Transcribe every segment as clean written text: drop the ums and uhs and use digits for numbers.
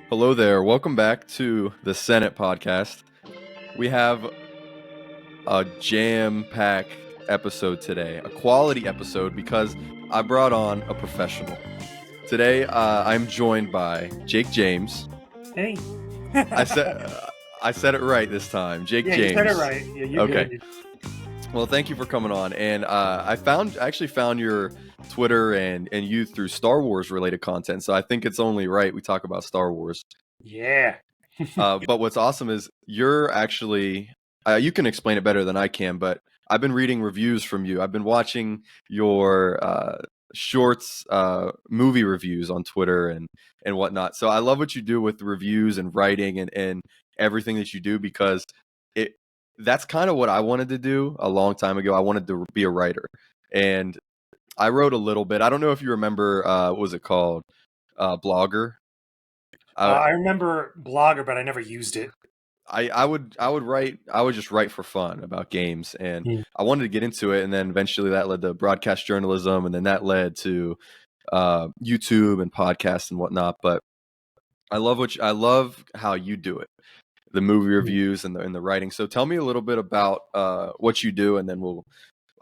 Hello there. Welcome back to the Senate podcast. We have a jam-packed episode today, a quality episode because I brought on a professional. Today, I'm joined by Jake James. Hey. I said I said it right this time. Jake Yeah, James. you said it right. Yeah, you're Okay. good. Well, thank you for coming on. And I actually found your Twitter and you through Star Wars related content. So I think it's only right we talk about Star Wars. Yeah. But what's awesome is you're actually, you can explain it better than I can, but I've been reading reviews from you. I've been watching your shorts, movie reviews on Twitter and whatnot. So I love what you do with reviews and writing and everything that you do because that's kind of what I wanted to do a long time ago. I wanted to be a writer. And I wrote a little bit. I don't know if you remember, what was it called? Blogger. I remember Blogger, but I never used it. I would just write for fun about games, and I wanted to get into it, and then eventually that led to broadcast journalism, and then that led to YouTube and podcasts and whatnot. But I love how you do it, the movie reviews and the writing. So tell me a little bit about what you do, and then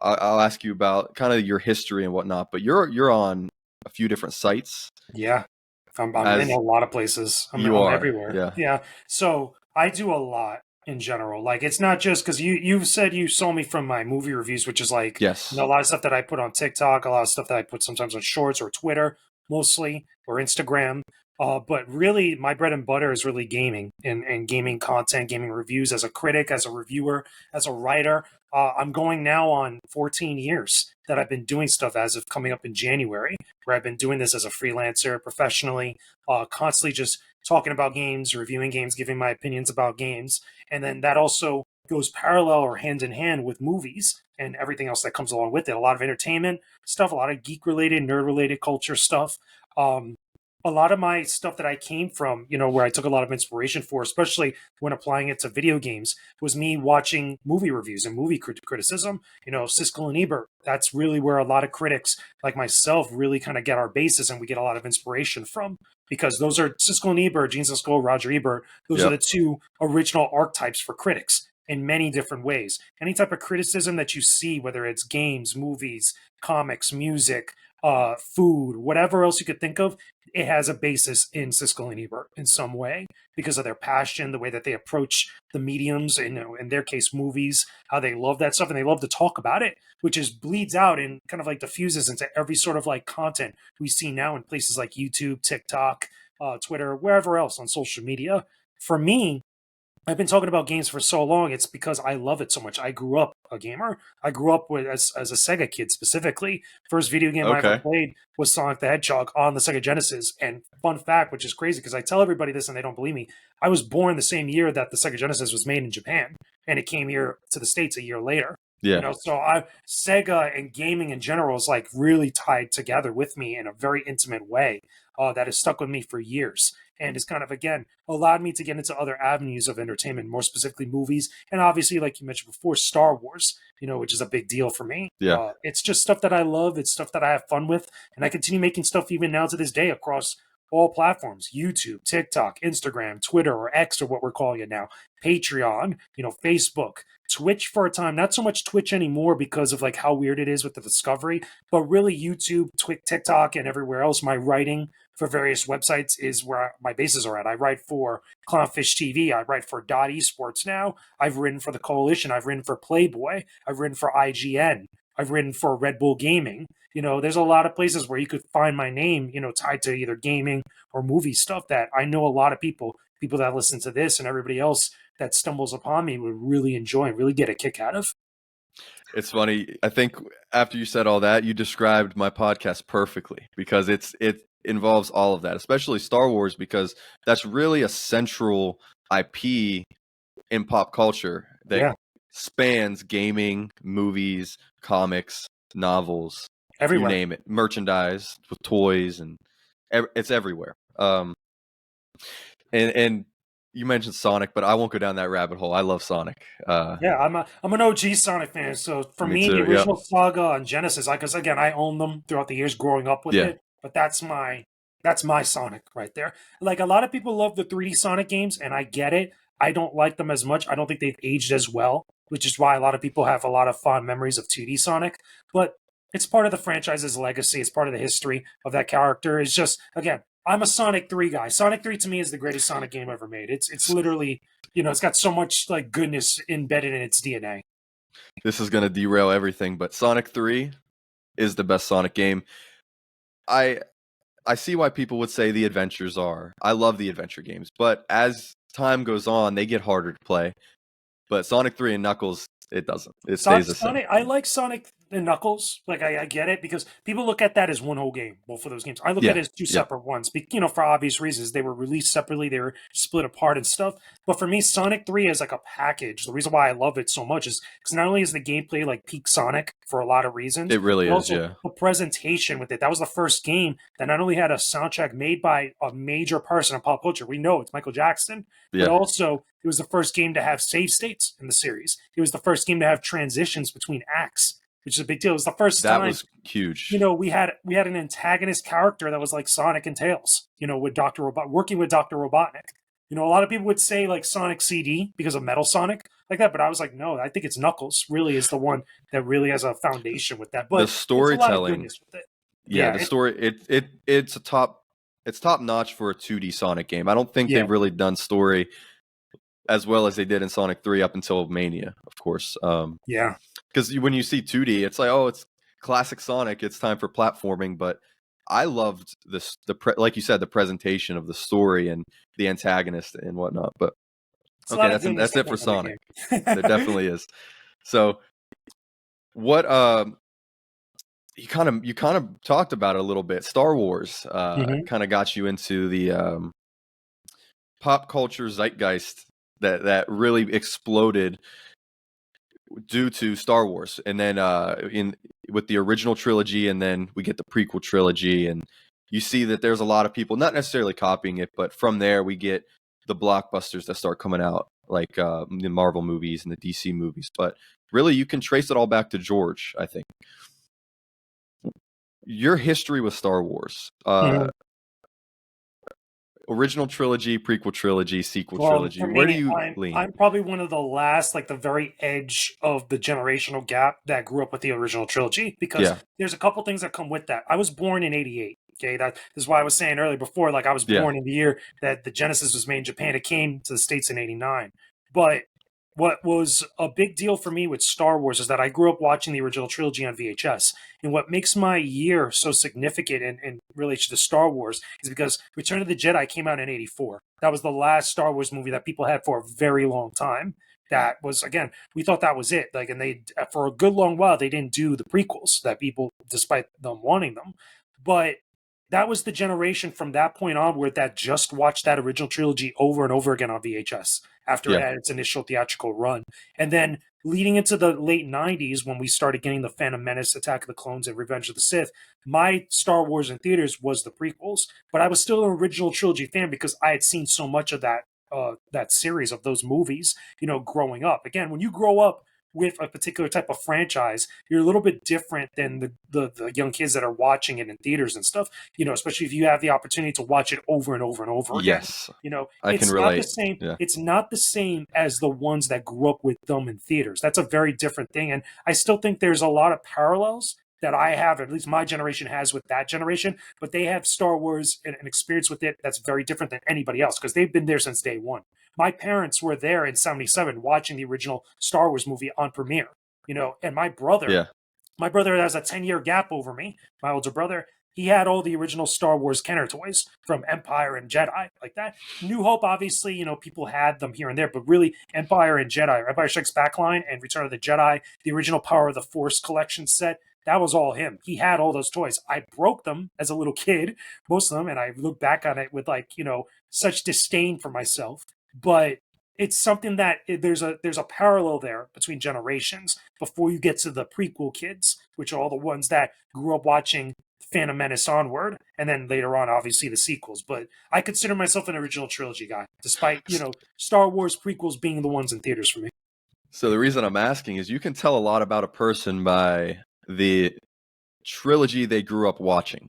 I'll ask you about kind of your history and whatnot. But you're on a few different sites. Yeah. I'm in a lot of places. I'm everywhere. Yeah. So I do a lot in general. Like, it's not just because you said you saw me from my movie reviews, which is like, Yes. a lot of stuff that I put on TikTok, a lot of stuff that I put sometimes on Shorts or Twitter, mostly, or Instagram. But really, my bread and butter is really gaming and gaming content, gaming reviews as a critic, as a reviewer, as a writer. I'm going now on 14 years that I've been doing stuff as of coming up in January, where I've been doing this as a freelancer professionally, constantly just talking about games, reviewing games, giving my opinions about games. And then that also goes parallel or hand in hand with movies and everything else that comes along with it. A lot of entertainment stuff, a lot of geek related, nerd related culture stuff. A lot of my stuff that I came from, where I took a lot of inspiration for, especially when applying it to video games, was me watching movie reviews and movie criticism. Siskel and Ebert. That's really where a lot of critics like myself really kind of get our basis and we get a lot of inspiration from, because those are Siskel and Ebert, Gene Siskel, Roger Ebert. Those are the two original archetypes for critics in many different ways. Any type of criticism that you see, whether it's games, movies, comics, music, food, whatever else you could think of, it has a basis in Siskel and Ebert in some way because of their passion, the way that they approach the mediums, in their case, movies, how they love that stuff and they love to talk about it, which is bleeds out and kind of like diffuses into every sort of like content we see now in places like YouTube, TikTok, Twitter, wherever else on social media. For me, I've been talking about games for so long. It's because I love it so much. I grew up a gamer. I grew up with as a Sega kid specifically. First video game I ever played was Sonic the Hedgehog on the Sega Genesis. And fun fact, which is crazy because I tell everybody this and they don't believe me, I was born the same year that the Sega Genesis was made in Japan, and it came here to the States a year later. Yeah. So Sega and gaming in general is like really tied together with me in a very intimate way that has stuck with me for years. And it's kind of, again, allowed me to get into other avenues of entertainment, more specifically movies. And obviously, like you mentioned before, Star Wars, which is a big deal for me. Yeah. It's just stuff that I love. It's stuff that I have fun with. And I continue making stuff even now to this day across all platforms: YouTube, TikTok, Instagram, Twitter, or X, or what we're calling it now, Patreon, Facebook, Twitch for a time. Not so much Twitch anymore because of like how weird it is with the discovery, but really YouTube, TikTok, and everywhere else. My writing for various websites is where my bases are at. I write for Clownfish TV. I write for Esports now. I've written for the Coalition. I've written for Playboy. I've written for IGN. I've written for Red Bull Gaming. There's a lot of places where you could find my name, tied to either gaming or movie stuff that I know a lot of people that listen to this and everybody else that stumbles upon me would really enjoy and really get a kick out of. It's funny. I think after you said all that, you described my podcast perfectly because it involves all of that, especially Star Wars, because that's really a central IP in pop culture that spans gaming, movies, comics, novels, everywhere. You name it, merchandise with toys, and it's everywhere. And you mentioned Sonic, but I won't go down that rabbit hole. I love Sonic. I'm an OG Sonic fan. So for me, the original saga on Genesis, because again, I own them throughout the years growing up with it. But that's my That's my Sonic right there. Like a lot of people love the 3D Sonic games, and I get it. I don't like them as much. I don't think they've aged as well, which is why a lot of people have a lot of fond memories of 2D Sonic. But it's part of the franchise's legacy. It's part of the history of that character. It's just again, I'm a Sonic 3 guy. Sonic 3 to me is the greatest Sonic game ever made. It's literally, it's got so much like goodness embedded in its DNA. This is going to derail everything, but Sonic 3 is the best Sonic game. I I see why people would say the adventures are. I love the adventure games, but as time goes on, they get harder to play. But Sonic 3 and Knuckles, it doesn't. It stays the same. Sonic, I like Sonic and Knuckles. Like I get it because people look at that as one whole game. Both of those games, I look at Yeah, it as two yeah. separate ones. For obvious reasons, they were released separately. They were split apart and stuff. But for me, Sonic 3 is like a package. The reason why I love it so much is because not only is the gameplay like peak Sonic for a lot of reasons, It really but is, also yeah. the presentation with it. That was the first game that not only had a soundtrack made by a major person in pop culture. We know it's Michael Jackson, but Yeah. also it was the first game to have save states in the series. It was the first game to have transitions between acts, which is a big deal. It was the first That time, was huge. we had an antagonist character that was like Sonic and Tails, with Dr. Robot working with Dr. Robotnik. A lot of people would say like Sonic CD because of Metal Sonic like that, but I was like, no, I think it's Knuckles really is the one that really has a foundation with that. The But it's a lot of storytelling, goodness with it. yeah, Yeah, the story it's top notch for a 2D Sonic game. I don't think yeah, they've really done story as well as they did in Sonic 3 up until Mania, of course. yeah. Because when you see 2D, it's like, oh, it's classic Sonic. It's time for platforming. But I loved this, like you said, the presentation of the story and the antagonist and whatnot. But It's a okay, lot of goodness that's that it for comes with Sonic. the There game. definitely is. So what you kind of talked about it a little bit. Star Wars Hmm. kind of got you into the pop culture zeitgeist that really exploded due to Star Wars, and then in with the original trilogy, and then we get the prequel trilogy, and you see that there's a lot of people not necessarily copying it, but from there we get the blockbusters that start coming out, like the Marvel movies and the DC movies. But really, you can trace it all back to George. I think your history with Star Wars, original trilogy, prequel trilogy, sequel Well, trilogy. for Where do me, you I'm lean? I'm probably one of the last, like the very edge of the generational gap that grew up with the original trilogy because Yeah, there's a couple things that come with that. I was born in '88. Okay, that is why I was saying earlier before, like I was yeah, born in the year that the Genesis was made in Japan. It came to the States in '89. But what was a big deal for me with Star Wars is that I grew up watching the original trilogy on VHS. And what makes my year so significant in relation to Star Wars is because Return of the Jedi came out in '84. That was the last Star Wars movie that people had for a very long time. That was again, we thought that was it. Like, and they for a good long while they didn't do the prequels that people, despite them wanting them. But that was the generation from that point onward that just watched that original trilogy over and over again on VHS after it yeah. had its initial theatrical run. And then leading into the late '90s, when we started getting the Phantom Menace, Attack of the Clones, and Revenge of the Sith, my Star Wars in theaters was the prequels. But I was still an original trilogy fan because I had seen so much of that series of those movies, growing up. Again, when you grow up with a particular type of franchise, you're a little bit different than the young kids that are watching it in theaters and stuff, especially if you have the opportunity to watch it over and over and over again. Yes, I can It's not the relate. same. Yeah. It's not the same as the ones that grew up with them in theaters. That's a very different thing. And I still think there's a lot of parallels that I have, at least my generation has with that generation, but they have Star Wars and an experience with it that's very different than anybody else because they've been there since day one. My parents were there in '77 watching the original Star Wars movie on premiere, and Yeah. my brother has a 10-year gap over me, my older brother. He had all the original Star Wars Kenner toys from Empire and Jedi, like that. New Hope, obviously, people had them here and there, but really Empire and Jedi, Empire Strikes Back line and Return of the Jedi, the original Power of the Force collection set, that was all him. He had all those toys. I broke them as a little kid, most of them, and I look back on it with such disdain for myself. But it's something that there's a parallel there between generations before you get to the prequel kids, which are all the ones that grew up watching Phantom Menace onward, and then later on, obviously, the sequels. But I consider myself an original trilogy guy, despite Star Wars prequels being the ones in theaters for me. So the reason I'm asking is you can tell a lot about a person by the trilogy they grew up watching.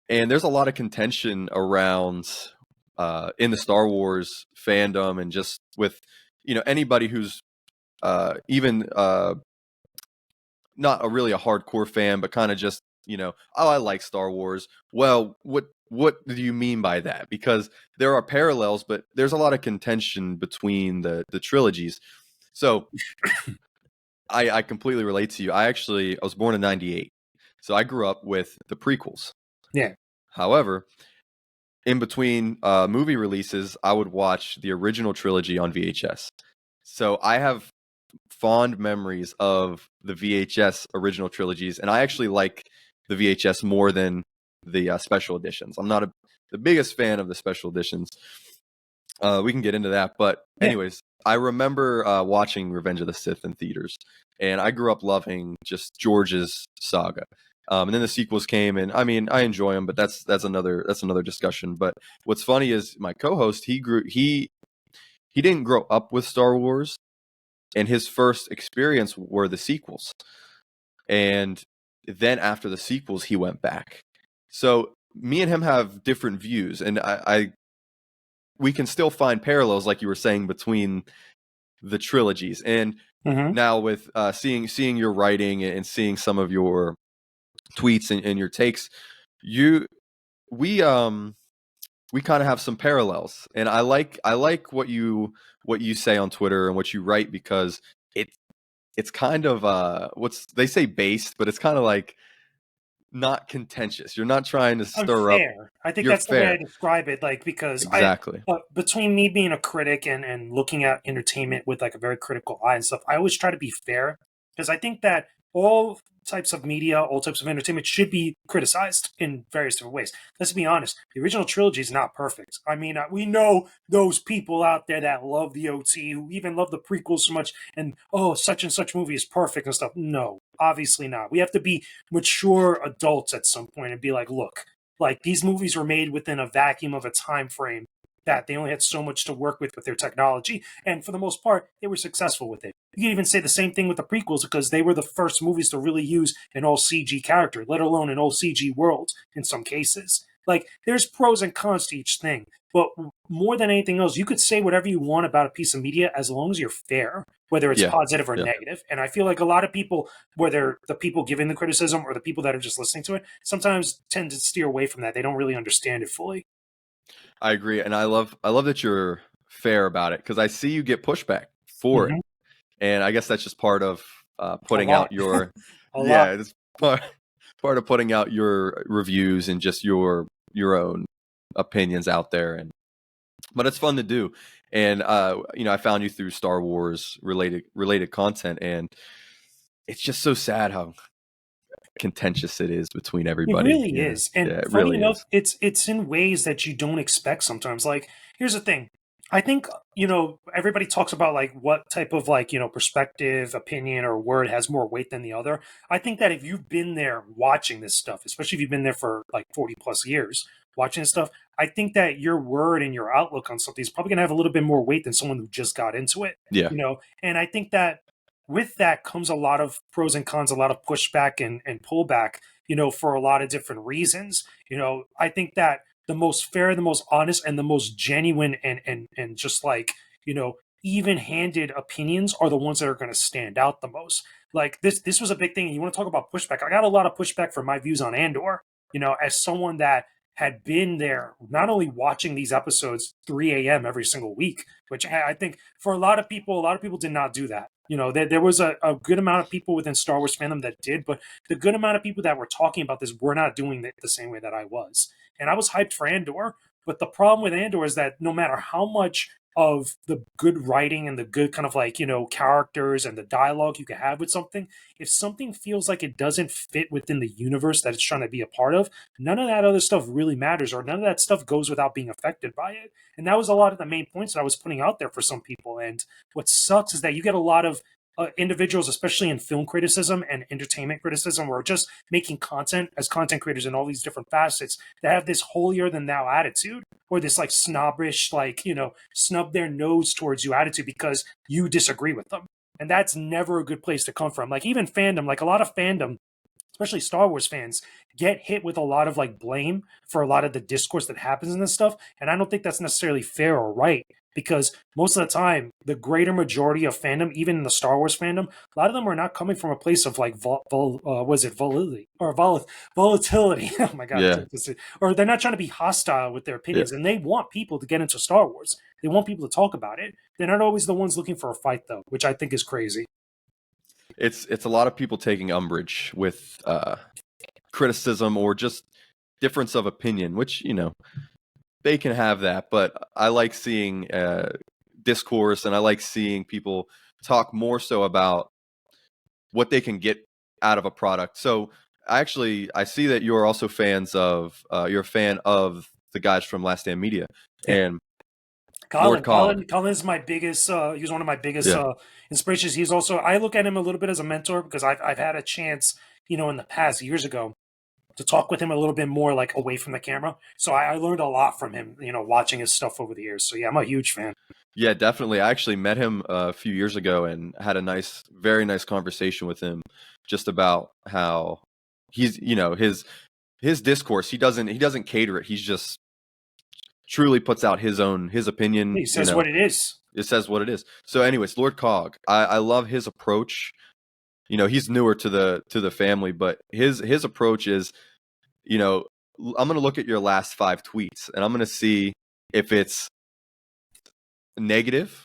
And there's a lot of contention around in the Star Wars fandom, and just with anybody who's even not really a hardcore fan, but kind of just oh, I like Star Wars. Well, what do you mean by that? Because there are parallels, but there's a lot of contention between the trilogies. So I completely relate to you. I was born in '98, so I grew up with the prequels. Yeah. However, in between movie releases, I would watch the original trilogy on VHS. So I have fond memories of the VHS original trilogies, and I actually like the VHS more than the special editions. I'm not the biggest fan of the special editions. We can get into that, but Yeah. anyways, I remember watching Revenge of the Sith in theaters, and I grew up loving just George's saga. And then the sequels came, and I mean, I enjoy them, but that's another discussion. But what's funny is my co-host, he didn't grow up with Star Wars, and his first experience were the sequels. And then after the sequels, he went back. So me and him have different views, and we can still find parallels, like you were saying, between the trilogies. And Mm-hmm. now with seeing your writing and seeing some of your tweets and your takes, we kind of have some parallels. And I like what you say on Twitter and what you write, because it's kind of what's they say based, but it's kind of like not contentious. You're not trying to I'm stir up. fair. I think You're that's the way I fair. describe it. Like, because Exactly. between me being a critic and looking at entertainment with like a very critical eye and stuff, I always try to be fair, because I think that all types of media, all types of entertainment should be criticized in various different ways. Let's be honest. The original trilogy is not perfect. I mean, we know those people out there that love the OT, who even love the prequels so much, and oh, such and such movie is perfect and stuff. No, obviously not. We have to be mature adults at some point and be like, look, like these movies were made within a vacuum of a time frame that they only had so much to work with their technology, and for the most part, they were successful with it. You can even say the same thing with the prequels, because they were the first movies to really use an all CG character, let alone an all CG world in some cases. Like, there's pros and cons to each thing, but more than anything else, you could say whatever you want about a piece of media as long as you're fair, whether it's Yeah. positive or Yeah. negative. And I feel like a lot of people, whether the people giving the criticism or the people that are just listening to it, sometimes tend to steer away from that. They don't really understand it fully. I agree, and I love that you're fair about it, because I see you get pushback for it, Mm-hmm. and I guess that's just part of A putting lot. out your A lot. it's part of putting out your reviews and just your own opinions out there. And but it's fun to do. And I found you through Star Wars related content, and it's just so sad how contentious it is between It everybody. really Yeah, is. And yeah, it funny really enough, is. it's in ways that you don't expect sometimes. Like, here's the thing. I think, everybody talks about like what type of like, perspective, opinion, or word has more weight than the other. I think that if you've been there watching this stuff, especially if you've been there for like 40 plus years watching this stuff, I think that your word and your outlook on something is probably gonna have a little bit more weight than someone who just got into it. Yeah, And I think that with that comes a lot of pros and cons, a lot of pushback and pullback, for a lot of different reasons. I think that the most fair, the most honest, and the most genuine and just like, even-handed opinions are the ones that are going to stand out the most. Like this was a big thing. And you want to talk about pushback? I got a lot of pushback for my views on Andor. As someone that had been there, not only watching these episodes 3 a.m. every single week, which I think for a lot of people did not do that. There was a good amount of people within Star Wars fandom that did, but the good amount of people that were talking about this were not doing it the same way that I was. And I was hyped for Andor, but the problem with Andor is that no matter how much of the good writing and the good kind of like, characters and the dialogue you can have with something, if something feels like it doesn't fit within the universe that it's trying to be a part of, none of that other stuff really matters, or none of that stuff goes without being affected by it. And that was a lot of the main points that I was putting out there for some people. And what sucks is that you get a lot of individuals, especially in film criticism and entertainment criticism, who are just making content as content creators in all these different facets, that have this holier than thou attitude, or this like snobbish, like, snub their nose towards you attitude because you disagree with them. And that's never a good place to come from. Like, even fandom, like a lot of fandom, especially Star Wars fans, get hit with a lot of like blame for a lot of the discourse that happens in this stuff. And I don't think that's necessarily fair or right, because most of the time, the greater majority of fandom, even in the Star Wars fandom, a lot of them are not coming from a place of like volatility or volatility. Oh my god, Yeah. or they're not trying to be hostile with their Yeah. opinions, and they want people to get into Star Wars. They want people to talk about it. They're not always the ones looking for a fight, though, which I think is crazy. It's a lot of people taking umbrage with criticism or just difference of opinion, which they can have that. But I like seeing discourse, and I like seeing people talk more so about what they can get out of a product. So I see that you're also fans of you're a fan of the guys from Last Stand Media Yeah. and Lord Cog. Colin is my biggest. He was one of my biggest Yeah. inspirations. He's also, I look at him a little bit as a mentor, because I've had a chance, in the past years ago, to talk with him a little bit more like away from the camera. So I learned a lot from him, watching his stuff over the years. So yeah, I'm a huge fan. Yeah, definitely. I actually met him a few years ago and had a very nice conversation with him just about how he's, his discourse. He doesn't cater it. He's just truly puts out his opinion. He says what it is. It says what it is. So, anyways, Lord Cog, I love his approach. He's newer to the family, but his approach is, I'm going to look at your last 5 tweets and I'm going to see if it's negative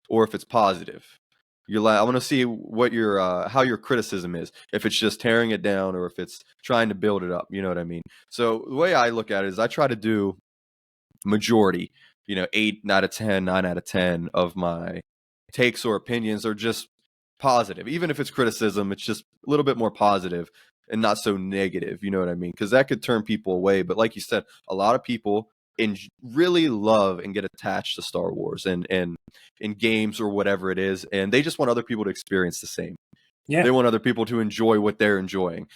or if it's positive. I want to see what your how your criticism is. If it's just tearing it down or if it's trying to build it up. You know what I mean? So the way I look at it is I try to do majority, 8 out of 10, 9 out of 10 of my takes or opinions are just positive. Even if it's criticism, it's just a little bit more positive and not so negative. You know what I mean? Because that could turn people away. But like you said, a lot of people really love and get attached to Star Wars and in games or whatever it is, and they just want other people to experience the same. Yeah. They want other people to enjoy what they're enjoying.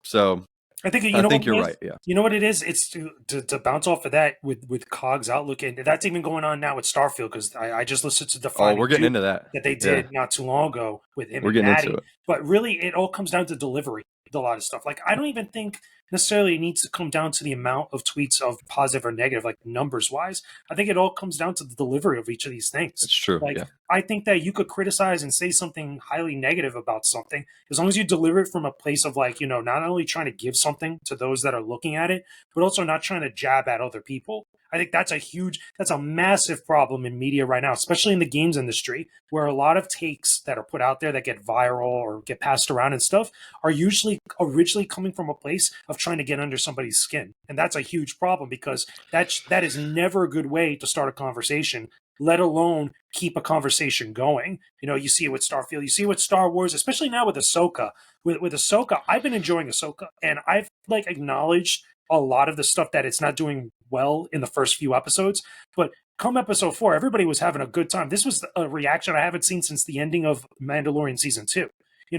So I think I think you're right. Yeah. You know what it is? It's to bounce off of that with Cog's outlook, and that's even going on now with Starfield, because I just listened to the Oh, we're getting into that they did not too long ago with him We're and getting Maddie. into it. But really, it all comes down to delivery with a lot of stuff. Like, I don't even think necessarily it needs to come down to the amount of tweets of positive or negative, like numbers wise. I think it all comes down to the delivery of each of these things. It's true. Like, Yeah. I think that you could criticize and say something highly negative about something, as long as you deliver it from a place of like, not only trying to give something to those that are looking at it, but also not trying to jab at other people. I think that's a massive problem in media right now, especially in the games industry, where a lot of takes that are put out there that get viral or get passed around and stuff are usually originally coming from a place of trying to get under somebody's skin. And that's a huge problem, because that is never a good way to start a conversation, let alone keep a conversation going. You see it with Starfield, you see it with Star Wars, especially now with Ahsoka. With Ahsoka, I've been enjoying Ahsoka, and I've like acknowledged a lot of the stuff that it's not doing well in the first few episodes. But come episode 4, everybody was having a good time. This was a reaction I haven't seen since the ending of Mandalorian season 2.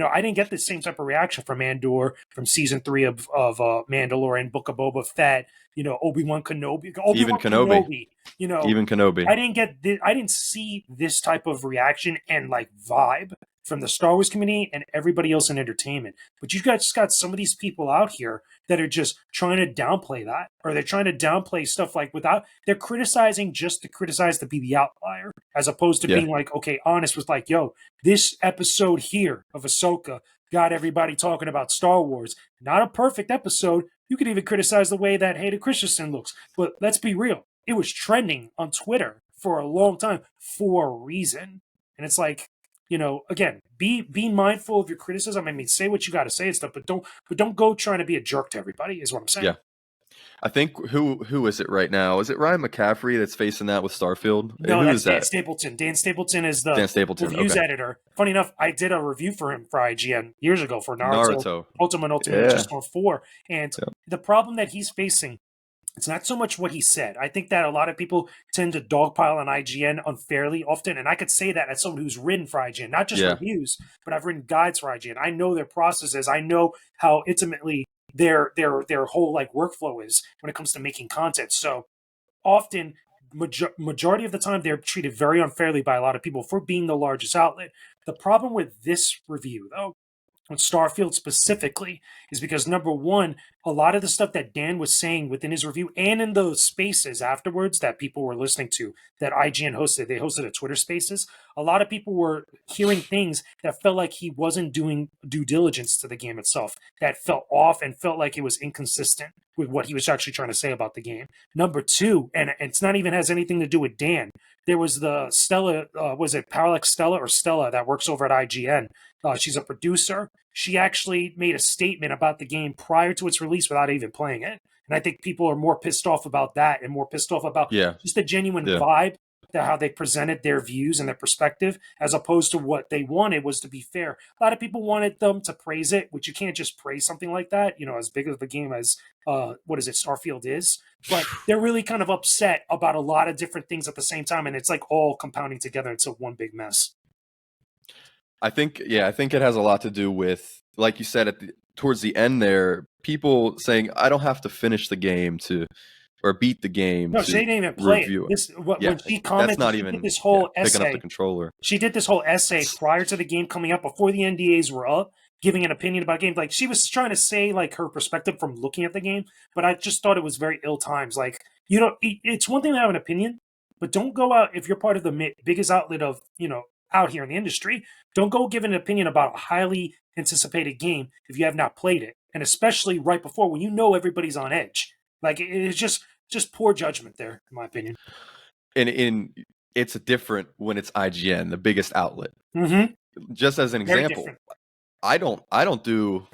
I didn't get the same type of reaction from Andor, from season 3 of Mandalorian, Book of Boba Fett, Obi-Wan Kenobi. Even Kenobi. Even Kenobi. I didn't see this type of reaction and like vibe from the Star Wars community and everybody else in entertainment. But you guys got some of these people out here that are just trying to downplay that, or they're trying to downplay stuff like they're criticizing just to criticize, to be the outlier, as opposed to being like, okay, honest with like, yo, this episode here of Ahsoka got everybody talking about Star Wars. Not a perfect episode. You could even criticize the way that Hayden Christensen looks. But let's be real. It was trending on Twitter for a long time for a reason. And it's like, again, be mindful of your criticism. I mean, say what you got to say and stuff, but don't go trying to be a jerk to everybody, is what I'm saying. Yeah. I think who is it right now? Is it Ryan McCaffrey that's facing that with Starfield? No, that's Dan Stapleton. Dan Stapleton is the reviews editor. Funny enough, I did a review for him for IGN years ago for Naruto. Ultimate just on 4. And the problem that he's facing, it's not so much what he said. I think that a lot of people tend to dogpile on IGN unfairly often, and I could say that as someone who's written for IGN, not just reviews, but I've written guides for IGN. I know their processes. I know how intimately their whole like workflow is when it comes to making content. So often, majority of the time, they're treated very unfairly by a lot of people for being the largest outlet. The problem with this review, though, with Starfield specifically is because number one, a lot of the stuff that Dan was saying within his review and in those spaces afterwards that people were listening to that IGN hosted, they hosted a Twitter spaces. A lot of people were hearing things that felt like he wasn't doing due diligence to the game itself, that felt off and felt like it was inconsistent with what he was actually trying to say about the game. Number two, and it's not even has anything to do with Dan. There was the Stella, was it Parallax Stella or Stella that works over at IGN? She's a producer. She actually made a statement about the game prior to its release without even playing it. And I think people are more pissed off about that and more pissed off about Yeah. just the genuine Yeah. vibe, that how they presented their views and their perspective, as opposed to what they wanted was to be fair. A lot of people wanted them to praise it, which you can't just praise something like that, as big of a game as what is it, Starfield is. But they're really kind of upset about a lot of different things at the same time, and it's like all compounding together into one big mess. I think it has a lot to do with, like you said, towards the end there, people saying, I don't have to finish the game or beat the game No, to she didn't even play review it. When she that's commented, not she even did this whole picking up essay. the controller. She did this whole essay prior to the game coming out, before the NDAs were up, giving an opinion about games. Like, she was trying to say like her perspective from looking at the game, but I just thought it was very ill times. Like, it's one thing to have an opinion, but don't go out if you're part of the biggest outlet of out here in the industry. Don't go give an opinion about a highly anticipated game if you have not played it, and especially right before when everybody's on edge. Like, it's just poor judgment there, in my opinion. And it's different when it's IGN, the biggest outlet. Mm-hmm. Just as an Very example, different. I don't do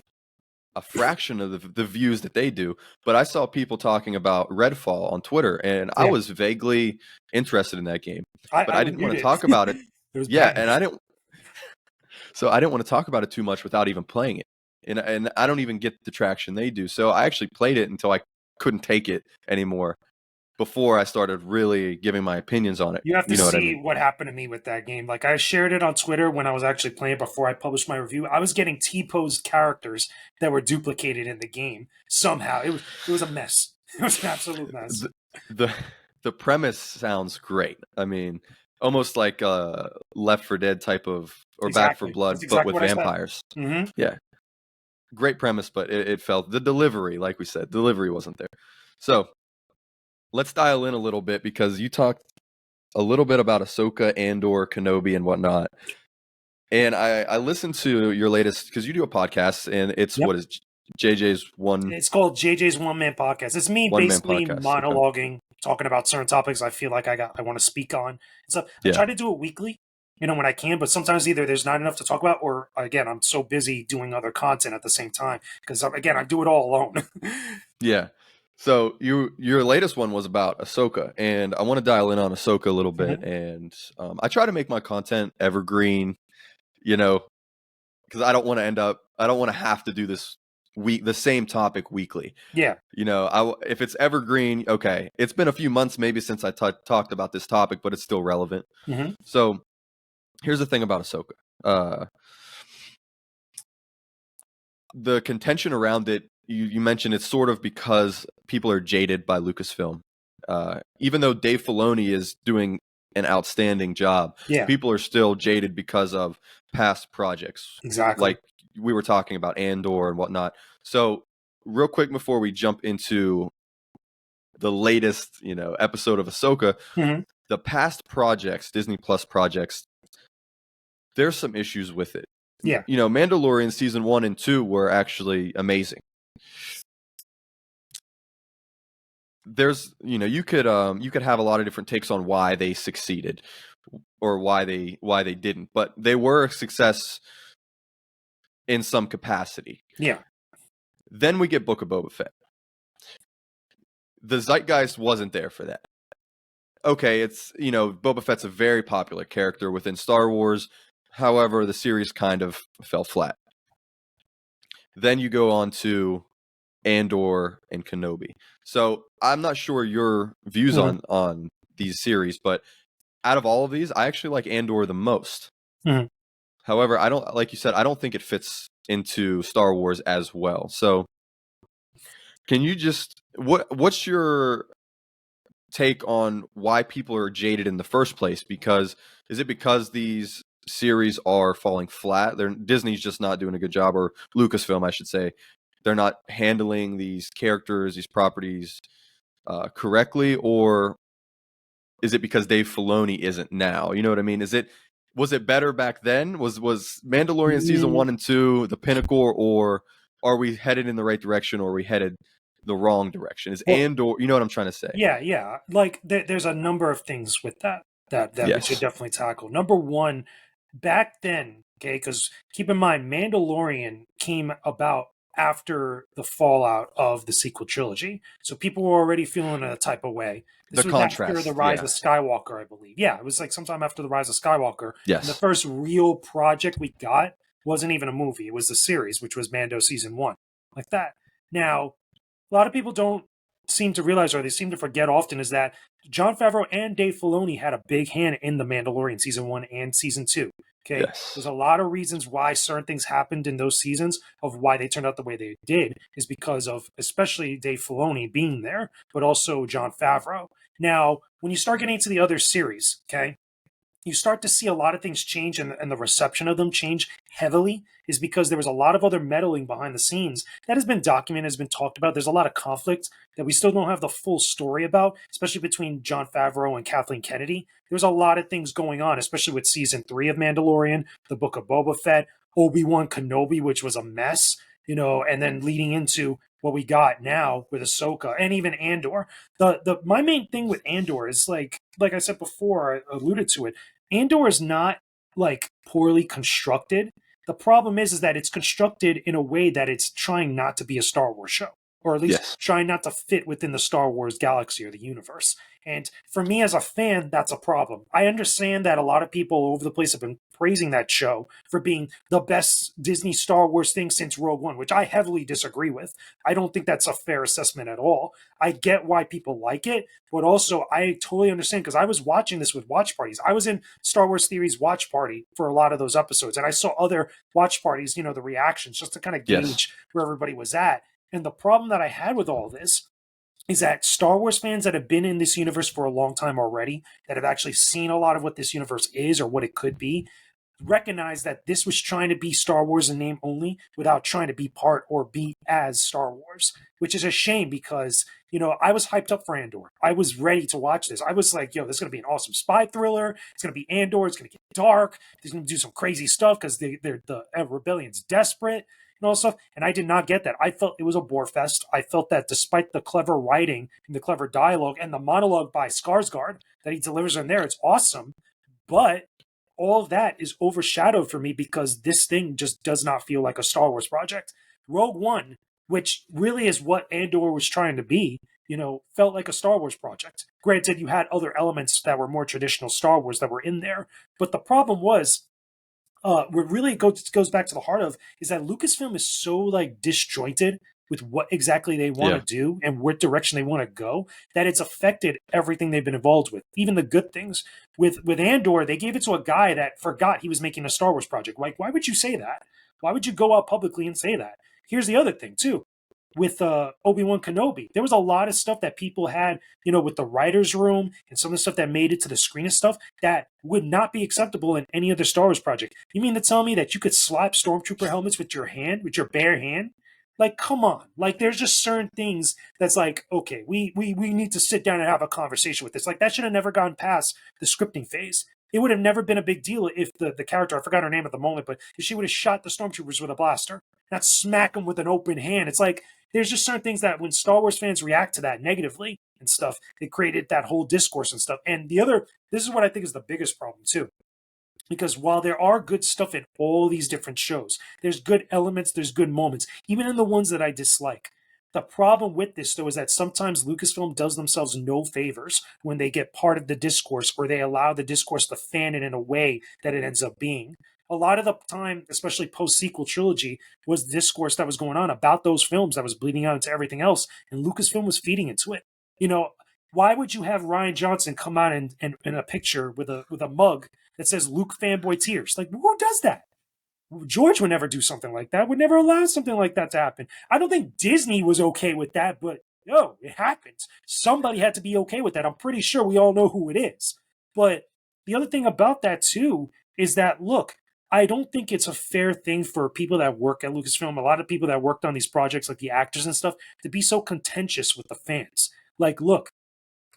a fraction of the views that they do, but I saw people talking about Redfall on Twitter, and I was vaguely interested in that game, but I didn't want to talk about it. And I didn't want to talk about it too much without even playing it, and I don't even get the traction they do. So I actually played it until I couldn't take it anymore before I started really giving my opinions on it. You have to see what what happened to me with that game. Like, I shared it on Twitter when I was actually playing before I published my review. I was getting T-posed characters that were duplicated in the game somehow. It was a mess. It was an absolute mess. The premise sounds great. I mean, almost like a Left 4 Dead type of, or Back 4 Blood, but with vampires. Mm-hmm. Yeah. Great premise, but it felt, the delivery, like we said, delivery wasn't there. So let's dial in a little bit, because you talked a little bit about Ahsoka, Andor, Kenobi, and whatnot. And I listened to your latest, because you do a podcast, and it's what is JJ's one. It's called JJ's One Man Podcast. It's me basically monologuing, talking about certain topics I feel like I want to speak on. So I try to do it weekly, when I can, but sometimes either there's not enough to talk about, or again, I'm so busy doing other content at the same time, because again, I do it all alone. Yeah. So your latest one was about Ahsoka, and I want to dial in on Ahsoka a little bit. And I try to make my content evergreen, because I don't want to have to do this the same topic weekly. Yeah. If it's evergreen, okay. It's been a few months maybe since I talked about this topic, but it's still relevant. Mm-hmm. So here's the thing about Ahsoka. The contention around it, you mentioned it's sort of because people are jaded by Lucasfilm. Even though Dave Filoni is doing an outstanding job, people are still jaded because of past projects. Exactly. Like we were talking about Andor and whatnot. So real quick before we jump into the latest, episode of Ahsoka, the past projects, Disney Plus projects, there's some issues with it. Yeah. Mandalorian season 1 and 2 were actually amazing. There's, you could have a lot of different takes on why they succeeded or why they didn't, but they were a success in some capacity. Yeah. Then we get Book of Boba Fett. The zeitgeist wasn't there for that. Okay, it's, Boba Fett's a very popular character within Star Wars. However, the series kind of fell flat. Then you go on to Andor and Kenobi. So I'm not sure your views on these series, but out of all of these, I actually like Andor the most. However, I don't, like you said, I don't think it fits into Star Wars as well. So can you just, what's your take on why people are jaded in the first place? Because is it because these series are falling flat. Disney's just not doing a good job, or Lucasfilm, I should say. They're not handling these characters, these properties correctly, or is it because Dave Filoni isn't now? You know what I mean? Was it better back then? Was Mandalorian season 1 and 2 the pinnacle, or are we headed in the right direction, or are we headed the wrong direction? Andor, you know what I'm trying to say? Yeah. Like there's a number of things with that we should definitely tackle. Number one, back then, okay, because keep in mind, Mandalorian came about after the fallout of the sequel trilogy, so people were already feeling a type of way. This was after the Rise of Skywalker, I believe. Yeah, it was like sometime after the Rise of Skywalker. Yes. And the first real project we got wasn't even a movie; it was the series, which was Mando season 1, like that. Now, a lot of people don't seem to realize, or they seem to forget often, is that Jon Favreau and Dave Filoni had a big hand in The Mandalorian season 1 and season 2. Okay, yes. There's a lot of reasons why certain things happened in those seasons, of why they turned out the way they did, is because of especially Dave Filoni being there, but also Jon Favreau. Now, when you start getting into the other series, okay, you start to see a lot of things change, and the reception of them change heavily, is because there was a lot of other meddling behind the scenes that has been documented, has been talked about. There's a lot of conflict that we still don't have the full story about, especially between Jon Favreau and Kathleen Kennedy. There's a lot of things going on, especially with season 3 of Mandalorian, the Book of Boba Fett, Obi-Wan Kenobi, which was a mess, and then leading into what we got now with Ahsoka and even Andor. My main thing with Andor is like I said before, I alluded to it. Andor is not like poorly constructed. The problem is that it's constructed in a way that it's trying not to be a Star Wars show, or at least trying not to fit within the Star Wars galaxy or the universe. And for me as a fan, that's a problem. I understand that a lot of people all over the place have been praising that show for being the best Disney Star Wars thing since Rogue One, which I heavily disagree with. I don't think that's a fair assessment at all. I get why people like it, but also I totally understand, because I was watching this with watch parties. I was in Star Wars Theory's watch party for a lot of those episodes, and I saw other watch parties, the reactions, just to kind of gauge where everybody was at. And the problem that I had with all this is that Star Wars fans that have been in this universe for a long time already, that have actually seen a lot of what this universe is or what it could be, recognize that this was trying to be Star Wars in name only, without trying to be part or be as Star Wars, which is a shame, because, I was hyped up for Andor. I was ready to watch this. I was like, this is going to be an awesome spy thriller. It's going to be Andor. It's going to get dark. He's going to do some crazy stuff because the rebellion's desperate and all that stuff. And I did not get that. I felt it was a bore fest. I felt that despite the clever writing and the clever dialogue and the monologue by Skarsgård that he delivers in there, it's awesome. But all of that is overshadowed for me because this thing just does not feel like a Star Wars project. Rogue One, which really is what Andor was trying to be, felt like a Star Wars project. Granted, you had other elements that were more traditional Star Wars that were in there, but the problem was, what really goes back to the heart of, is that Lucasfilm is so disjointed with what exactly they want to do and what direction they want to go, that it's affected everything they've been involved with, even the good things. With Andor, they gave it to a guy that forgot he was making a Star Wars project. Like, why would you say that? Why would you go out publicly and say that? Here's the other thing, too. With Obi-Wan Kenobi, there was a lot of stuff that people had, with the writer's room and some of the stuff that made it to the screen and stuff that would not be acceptable in any other Star Wars project. You mean to tell me that you could slap stormtrooper helmets with your bare hand? Like, come on. Like, there's just certain things that's like, okay, we need to sit down and have a conversation with this. Like, that should have never gone past the scripting phase. It would have never been a big deal if the character, I forgot her name at the moment, but if she would have shot the stormtroopers with a blaster, not smack them with an open hand. It's like, there's just certain things that when Star Wars fans react to that negatively and stuff, it created that whole discourse and stuff. And this is what I think is the biggest problem too. Because while there are good stuff in all these different shows, there's good elements, there's good moments, even in the ones that I dislike. The problem with this, though, is that sometimes Lucasfilm does themselves no favors when they get part of the discourse, or they allow the discourse to fan it in a way that it ends up being. A lot of the time, especially post-sequel trilogy, was discourse that was going on about those films that was bleeding out into everything else, and Lucasfilm was feeding into it. Why would you have Rian Johnson come out in a picture with a mug that says Luke fanboy tears? Like, who does that? George would never do something like that, would never allow something like that to happen. I don't think Disney was okay with that, but it happens. Somebody had to be okay with that. I'm pretty sure we all know who it is. But the other thing about that too is that, look, I don't think it's a fair thing for people that work at Lucasfilm, a lot of people that worked on these projects, like the actors and stuff, to be so contentious with the fans. Like, look,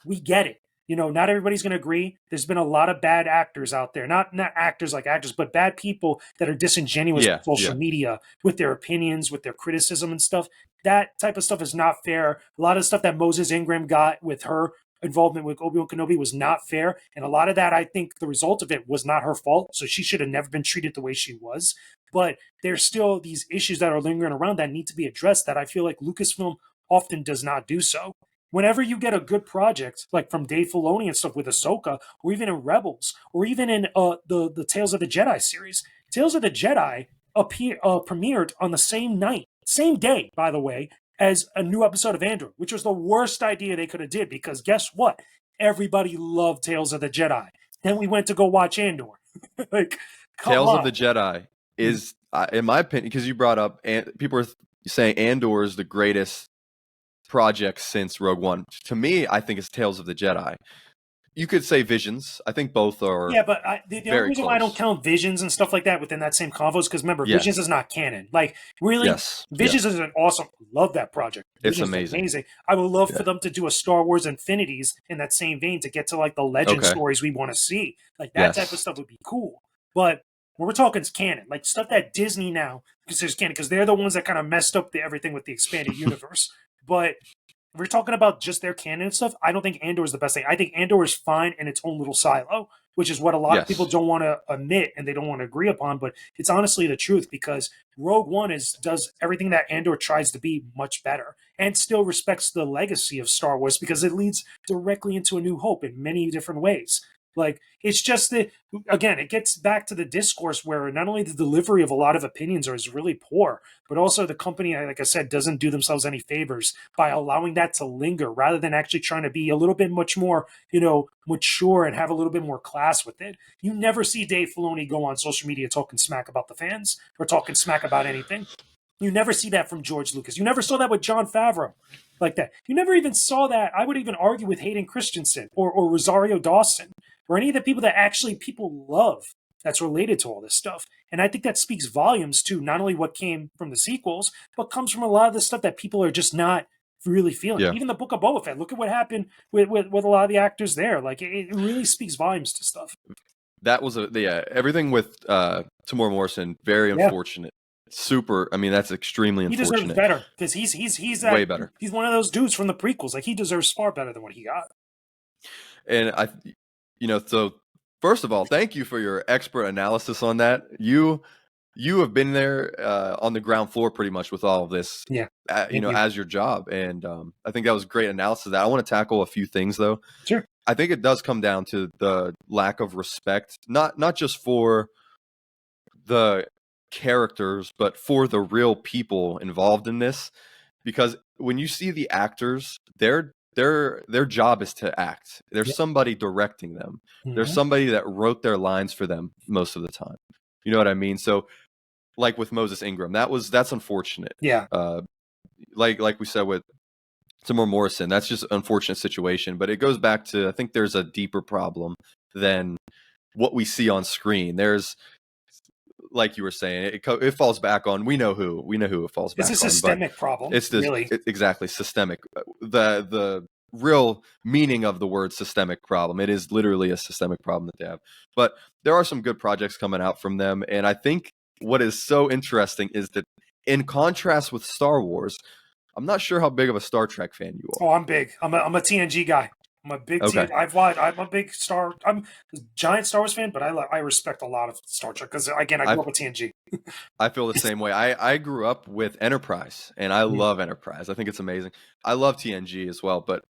we get it. Not everybody's going to agree. There's been a lot of bad actors out there, not actors like actors, but bad people that are disingenuous Yeah, with social yeah. media, with their opinions, with their criticism and stuff. That type of stuff is not fair. A lot of stuff that Moses Ingram got with her involvement with Obi-Wan Kenobi was not fair. And a lot of that, I think the result of it was not her fault. So she should have never been treated the way she was. But there's still these issues that are lingering around that need to be addressed that I feel like Lucasfilm often does not do so. Whenever you get a good project, like from Dave Filoni and stuff with Ahsoka, or even in Rebels, or even in the Tales of the Jedi series, Tales of the Jedi premiered on the same night, same day, by the way, as a new episode of Andor, which was the worst idea they could have did, because guess what? Everybody loved Tales of the Jedi. Then we went to go watch Andor. Like, come Tales of the on. Jedi is, in my opinion, because you brought up, and people are saying Andor is the greatest project since Rogue One. To me, I think it's Tales of the Jedi. You could say Visions. I think both are Yeah, but the only very reason why I don't close. count Visions and stuff like that within that same convo is because, remember, Yeah. Visions is not canon. Like, really, Yes. Visions Yeah. is an awesome, love that project. It's Visions is amazing. amazing. I would love Yeah. for them to do a Star Wars Infinities in that same vein to get to, like, the legend Okay. stories we want to see. Like, that type of Yes. stuff would be cool. But when we're talking canon, like, stuff that Disney now considers canon, because they're the ones that kind of messed up everything with the expanded universe. But if we're talking about just their canon and stuff, I don't think Andor is the best thing. I think Andor is fine in its own little silo, which is what a lot of people Yes. don't want to admit and they don't want to agree upon. But it's honestly the truth, because Rogue One does everything that Andor tries to be much better, and still respects the legacy of Star Wars, because it leads directly into A New Hope in many different ways. Like, it's just that, again, it gets back to the discourse where not only the delivery of a lot of opinions is really poor, but also the company, like I said, doesn't do themselves any favors by allowing that to linger, rather than actually trying to be a little bit much more, mature and have a little bit more class with it. You never see Dave Filoni go on social media talking smack about the fans or talking smack about anything. You never see that from George Lucas. You never saw that with Jon Favreau like that. You never even saw that, I would even argue, with Hayden Christensen or Rosario Dawson, or any of the people that actually people love that's related to all this stuff. And I think that speaks volumes to not only what came from the sequels, but comes from a lot of the stuff that people are just not really feeling. Yeah. Even the Book of Boba Fett, look at what happened with a lot of the actors there. Like, it really speaks volumes to stuff. That was everything with Tamora Morrison, very Yeah. unfortunate. Super. I mean, that's extremely He deserves unfortunate. better, because he's Way better. He's one of those dudes from the prequels. Like, he deserves far better than what he got. And so first of all, thank you for your expert analysis on that. You have been there on the ground floor pretty much with all of this, Yeah. as your job. And I think that was great analysis of that. I want to tackle a few things, though. Sure. I think it does come down to the lack of respect, not just for the characters, but for the real people involved in this. Because when you see the actors, their job is to act. There's Yep. somebody directing them. There's Mhm. somebody that wrote their lines for them most of the time. You know what I mean? So, like with Moses Ingram, that's unfortunate. Yeah. Like we said with Timur Morrison, that's just an unfortunate situation. But it goes back to, I think there's a deeper problem than what we see on screen. There's, like you were saying, it falls back on, we know who it falls back It's a on, but systemic problem. it's this really. exactly systemic. The real meaning of the word systemic problem. It is literally a systemic problem that they have. But there are some good projects coming out from them, and I think what is so interesting is that, in contrast with Star Wars, I'm not sure how big of a Star Trek fan you are. Oh, I'm big. I'm a TNG guy. I'm a big Okay. I'm a big I'm a giant Star Wars fan, but I respect a lot of Star Trek, because, again, I grew up with TNG. I feel the same way. I grew up with Enterprise, and I love Enterprise. I think it's amazing. I love TNG as well, but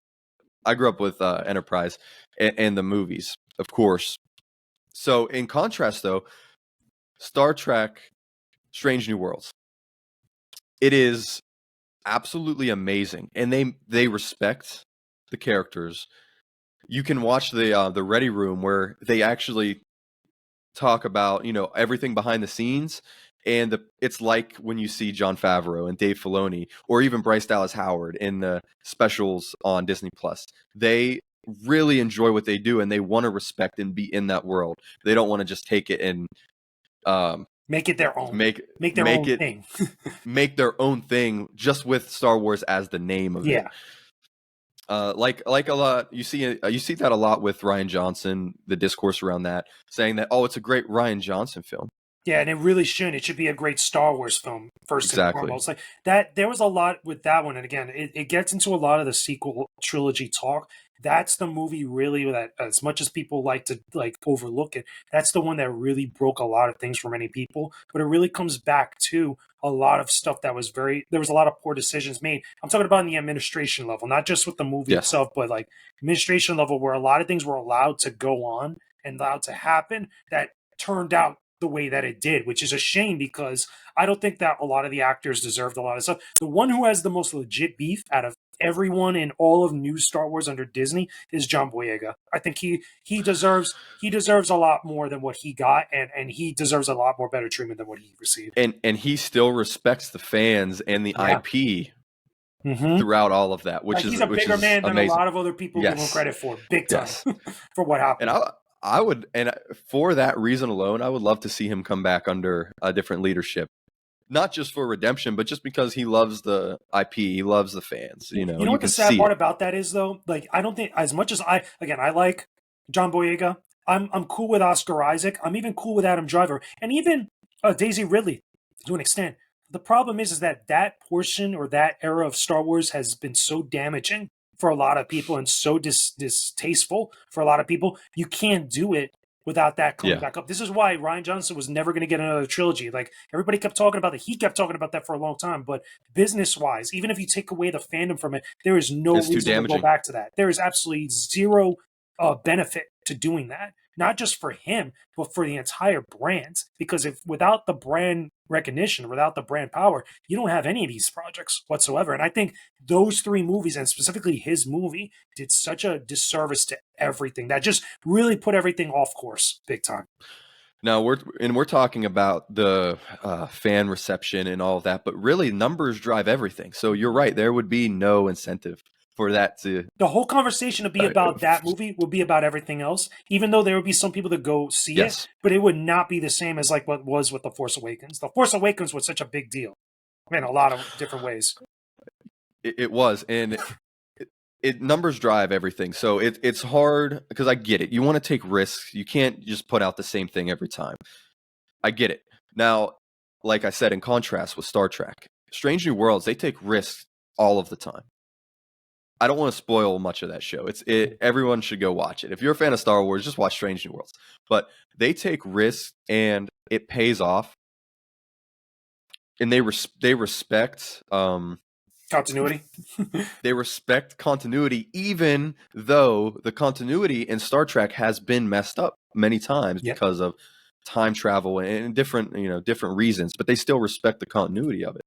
I grew up with Enterprise and the movies, of course. So in contrast, though, Star Trek Strange New Worlds, it is absolutely amazing, and they respect the characters. You can watch the Ready Room, where they actually talk about everything behind the scenes, and it's like when you see Jon Favreau and Dave Filoni, or even Bryce Dallas Howard in the specials on Disney Plus. They really enjoy what they do, and they want to respect and be in that world. They don't want to just take it and make it their own. make Make their make own it thing. make their own thing just with Star Wars as the name of it. Yeah. Like a lot, you see that a lot with Rian Johnson, the discourse around that, saying that, oh, it's a great Rian Johnson film. Yeah, and it really shouldn't. It should be a great Star Wars film, first and Exactly. foremost. Like that, there was a lot with that one, and again, it gets into a lot of the sequel trilogy talk. That's the movie really that, as much as people like to like overlook it, that's the one that really broke a lot of things for many people. But it really comes back to a lot of stuff that was there was a lot of poor decisions made. I'm talking about in the administration level, not just with the movie Yes. itself, but like administration level, where a lot of things were allowed to go on and allowed to happen that turned out the way that it did, which is a shame because I don't think that a lot of the actors deserved a lot of stuff. The one who has the most legit beef out of everyone in all of new Star Wars under Disney is John Boyega. I think he deserves a lot more than what he got, and he deserves a lot more better treatment than what he received. And he still respects the fans and the IP throughout all of that, which he's is a bigger man than amazing. a lot of other people give him credit for, big time, for what happened. And I would, and for that reason alone, I would love to see him come back under a different leadership, not just for redemption, but just because he loves the IP, he loves the fans. You know what the sad part about that is, though. Like, I don't think, as much as I like John Boyega, I'm cool with Oscar Isaac. I'm even cool with Adam Driver, and even Daisy Ridley to an extent. The problem is that portion or that era of Star Wars has been so damaging for a lot of people and so distasteful for a lot of people. You can't do it without that coming back up. This is why Rian Johnson was never going to get another trilogy. Like, everybody kept talking about that. He kept talking about that for a long time. But business-wise, even if you take away the fandom from it, there is no reason to go back to that. There is absolutely zero benefit to doing that. Not just for him, but for the entire brand. Because without the brand recognition, without the brand power, you don't have any of these projects whatsoever. And I think those three movies, and specifically his movie, did such a disservice to everything. That just really put everything off course big time. Now we're talking about the fan reception and all of that, but really numbers drive everything. So you're right, there would be no incentive for that to. The whole conversation to be about that movie would be about everything else, even though there would be some people that go see it, but it would not be the same as like what was with The Force Awakens. The Force Awakens was such a big deal in a lot of different ways. It was, and it numbers drive everything. So it's hard because I get it. You want to take risks. You can't just put out the same thing every time. I get it. Now, like I said, in contrast with Star Trek, Strange New Worlds, they take risks all of the time. I don't want to spoil much of that show. Everyone should go watch it. If you're a fan of Star Wars, just watch Strange New Worlds. But they take risks and it pays off. And they respect continuity. They respect continuity, even though the continuity in Star Trek has been messed up many times because of time travel and different reasons. But they still respect the continuity of it.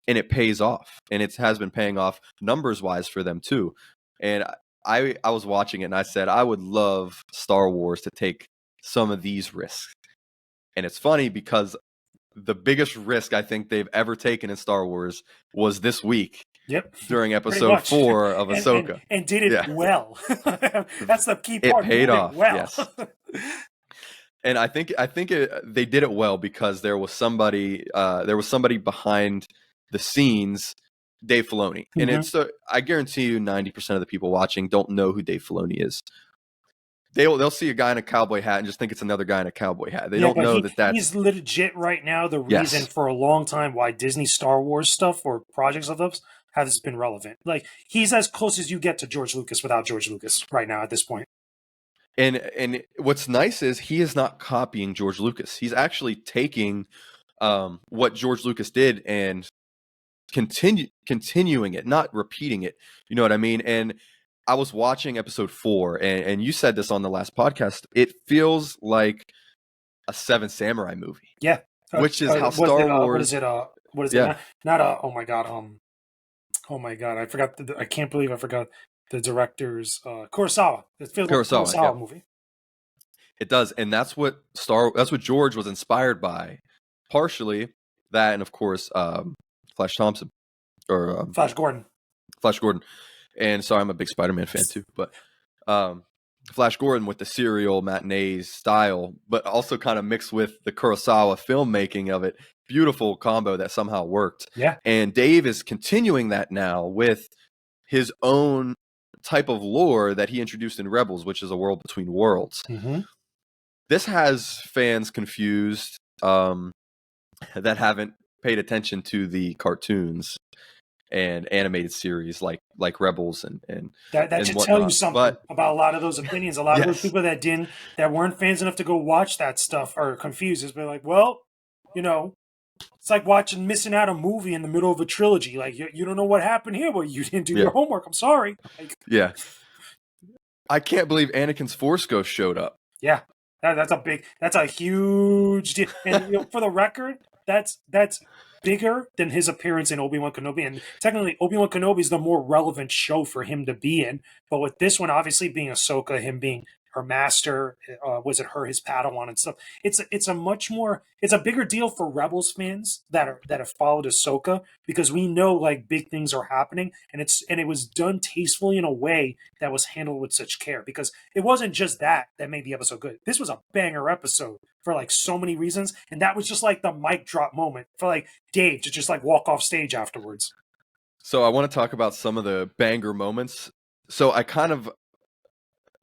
And it pays off, and it has been paying off numbers-wise for them too. And I was watching it, and I said, I would love Star Wars to take some of these risks. And it's funny because the biggest risk I think they've ever taken in Star Wars was this week. During episode 4 of Ahsoka. And did it well. That's the key part. It paid off, yes. And I think they did it well because there was somebody behind the scenes, Dave Filoni. And I guarantee you 90% of the people watching don't know who Dave Filoni is. They'll see a guy in a cowboy hat and just think it's another guy in a cowboy hat. They don't know that's... He's legit right now the reason for a long time why Disney Star Wars stuff or projects of those has been relevant. Like, he's as close as you get to George Lucas without George Lucas right now at this point. And what's nice is he is not copying George Lucas. He's actually taking what George Lucas did and continuing it, not repeating it. You know what I mean? And I was watching episode 4, and you said this on the last podcast. It feels like a Seven Samurai movie. Yeah. Which is how Star Wars... What is it? Not a... Oh my God. Oh my God. I forgot. I can't believe I forgot the director's... Kurosawa. It feels like a Kurosawa movie. It does. And that's what George was inspired by. Partially that, and of course, Flash Thompson. Or Flash Gordon. Flash Gordon. And sorry, I'm a big Spider-Man fan too. But um, Flash Gordon with the serial matinees style, but also kind of mixed with the Kurosawa filmmaking of it. Beautiful combo that somehow worked. Yeah. And Dave is continuing that now with his own type of lore that he introduced in Rebels, which is a world between worlds. Mm-hmm. This has fans confused that haven't paid attention to the cartoons and animated series like Rebels and That should tell you whatnot. something But about a lot of those opinions. A lot of those yes, people that weren't fans enough to go watch that stuff are confused. It's been like, well, you know, it's like missing out a movie in the middle of a trilogy. Like you don't know what happened here, but you didn't do yeah, your homework. I'm sorry. Like, yeah. I can't believe Anakin's Force Ghost showed up. yeah, that's a huge deal. And for the record, that's bigger than his appearance in Obi-Wan Kenobi. And technically, Obi-Wan Kenobi is the more relevant show for him to be in. But with this one, obviously being Ahsoka, him being her master, was it his Padawan and stuff? It's a bigger deal for Rebels fans that have followed Ahsoka, because we know like big things are happening, and it was done tastefully in a way that was handled with such care, because it wasn't just that made the episode good. This was a banger episode for like so many reasons, and that was just like the mic drop moment for like Dave to just like walk off stage afterwards. So I want to talk about some of the banger moments. So I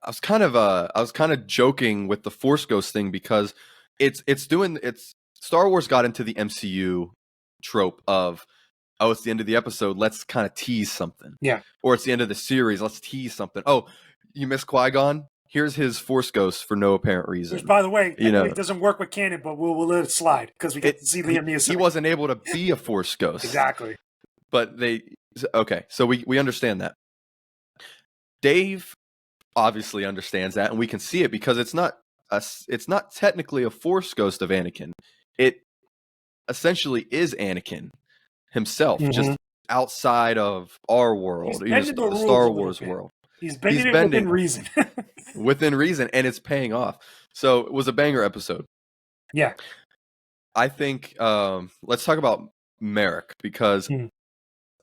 was kind of joking with the Force Ghost thing because it's Star Wars got into the MCU trope of, oh, it's the end of the episode, let's kind of tease something. Yeah. Or it's the end of the series, let's tease something. Oh, you miss Qui-Gon? Here's his Force Ghost for no apparent reason. Which, by the way, it doesn't work with canon, but we'll let it slide because we get to see Liam Neeson. He wasn't able to be a Force Ghost. Exactly. But so we understand that. Dave obviously understands that, and we can see it because it's not technically a Force Ghost of Anakin. It essentially is Anakin himself, just outside of our world, Star Wars world. He's bending it within reason. Within reason, and it's paying off. So it was a banger episode. Yeah. I think let's talk about Merrick, because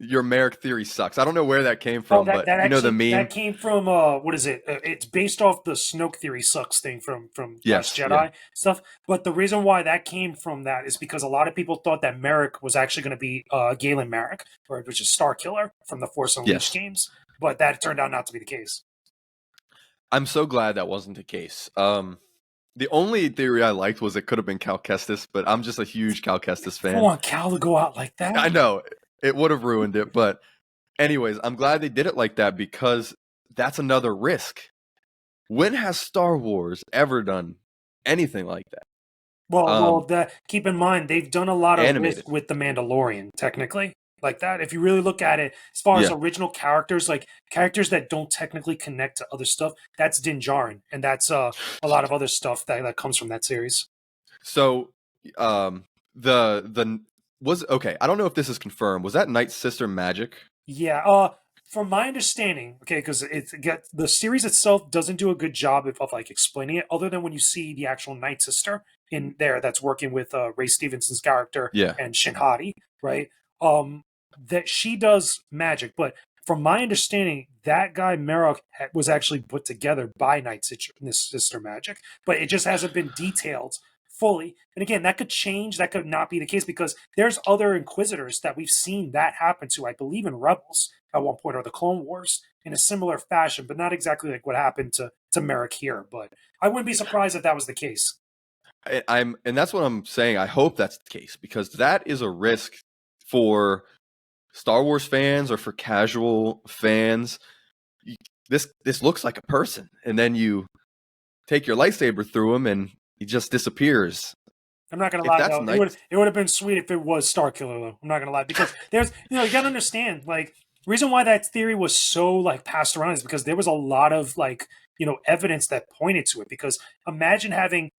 your Merrick theory sucks. I don't know where that came from, but you know the meme? That came from, what is it? It's based off the Snoke theory sucks thing from Last Jedi stuff. But the reason why that came from that is because a lot of people thought that Merrick was actually going to be Galen Merrick, which is Starkiller from the Force Unleashed games. But that turned out not to be the case. I'm so glad that wasn't the case. The only theory I liked was it could have been Cal Kestis, but I'm just a huge Cal Kestis fan. I want Cal to go out like that. I know. It would have ruined it. But anyways, I'm glad they did it like that, because that's another risk. When has Star Wars ever done anything like that? Well, keep in mind, they've done a lot of risk with The Mandalorian, technically. Like that, if you really look at it, as far as original characters, like characters that don't technically connect to other stuff, that's Din Djarin, and that's a lot of other stuff that comes from that series. So, the was okay. I don't know if this is confirmed. Was that Night Sister magic? Yeah. From my understanding, okay, because the series itself doesn't do a good job of like explaining it, other than when you see the actual Night Sister in there that's working with Ray Stevenson's character and Shin Hati, right? That she does magic, but from my understanding, that guy Merrick was actually put together by Night Sister magic, but it just hasn't been detailed fully. And again, that could change. That could not be the case, because there's other Inquisitors that we've seen that happen to, I believe, in Rebels at one point, or the Clone Wars, in a similar fashion, but not exactly like what happened to Merrick here. But I wouldn't be surprised if that was the case. And that's what I'm saying. I hope that's the case, because that is a risk for Star Wars fans or for casual fans. This looks like a person, and then you take your lightsaber through him and he just disappears. I'm not gonna lie, though. It would have been sweet if it was Starkiller, though. I'm not gonna lie, because there's you gotta understand, like, the reason why that theory was so like passed around is because there was a lot of like evidence that pointed to it. Because imagine having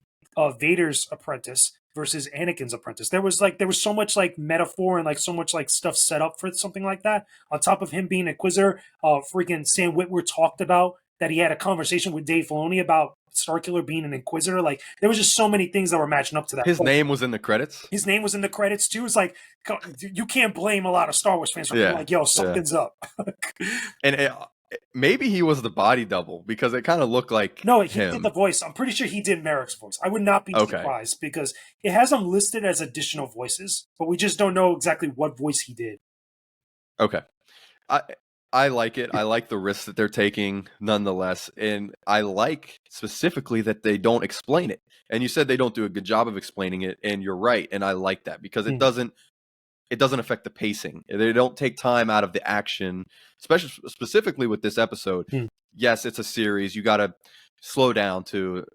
Vader's apprentice versus Anakin's apprentice. There was so much like metaphor and like so much like stuff set up for something like that. On top of him being an Inquisitor, freaking Sam Witwer talked about that he had a conversation with Dave Filoni about Starkiller being an Inquisitor. Like, there was just so many things that were matching up to that. His name was in the credits? His name was in the credits, too. It's like, you can't blame a lot of Star Wars fans for being like, yo, something's up. And maybe he was the body double because it kind of looked like No, he did the him. voice. I'm pretty sure he did Merrick's voice. I would not be Okay. surprised because it has him listed as additional voices, but we just don't know exactly what voice he did. Okay. I I like it. I like the risks that they're taking nonetheless. And I like specifically that they don't explain it. And you said they don't do a good job of explaining it, and you're right. And I like that because Hmm. it doesn't affect the pacing. They don't take time out of the action, especially specifically with this episode. Hmm. Yes, it's a series. You got to slow down to,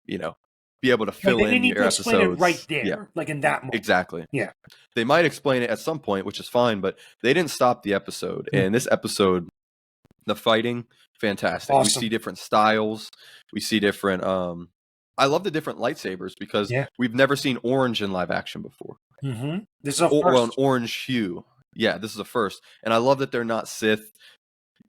you know, be able to Right, fill they didn't in need your to explain it right episodes. Yeah, there, like in that moment. exactly. Yeah. They might explain it at some point, which is fine, but they didn't stop the episode. Hmm. And this episode, the fighting, fantastic. We Awesome. see different styles. We see different I love the different lightsabers because Yeah. we've never seen orange in live action before. Mm-hmm. This is a Well, an first. orange hue. Yeah, this is a first. And I love that they're not Sith.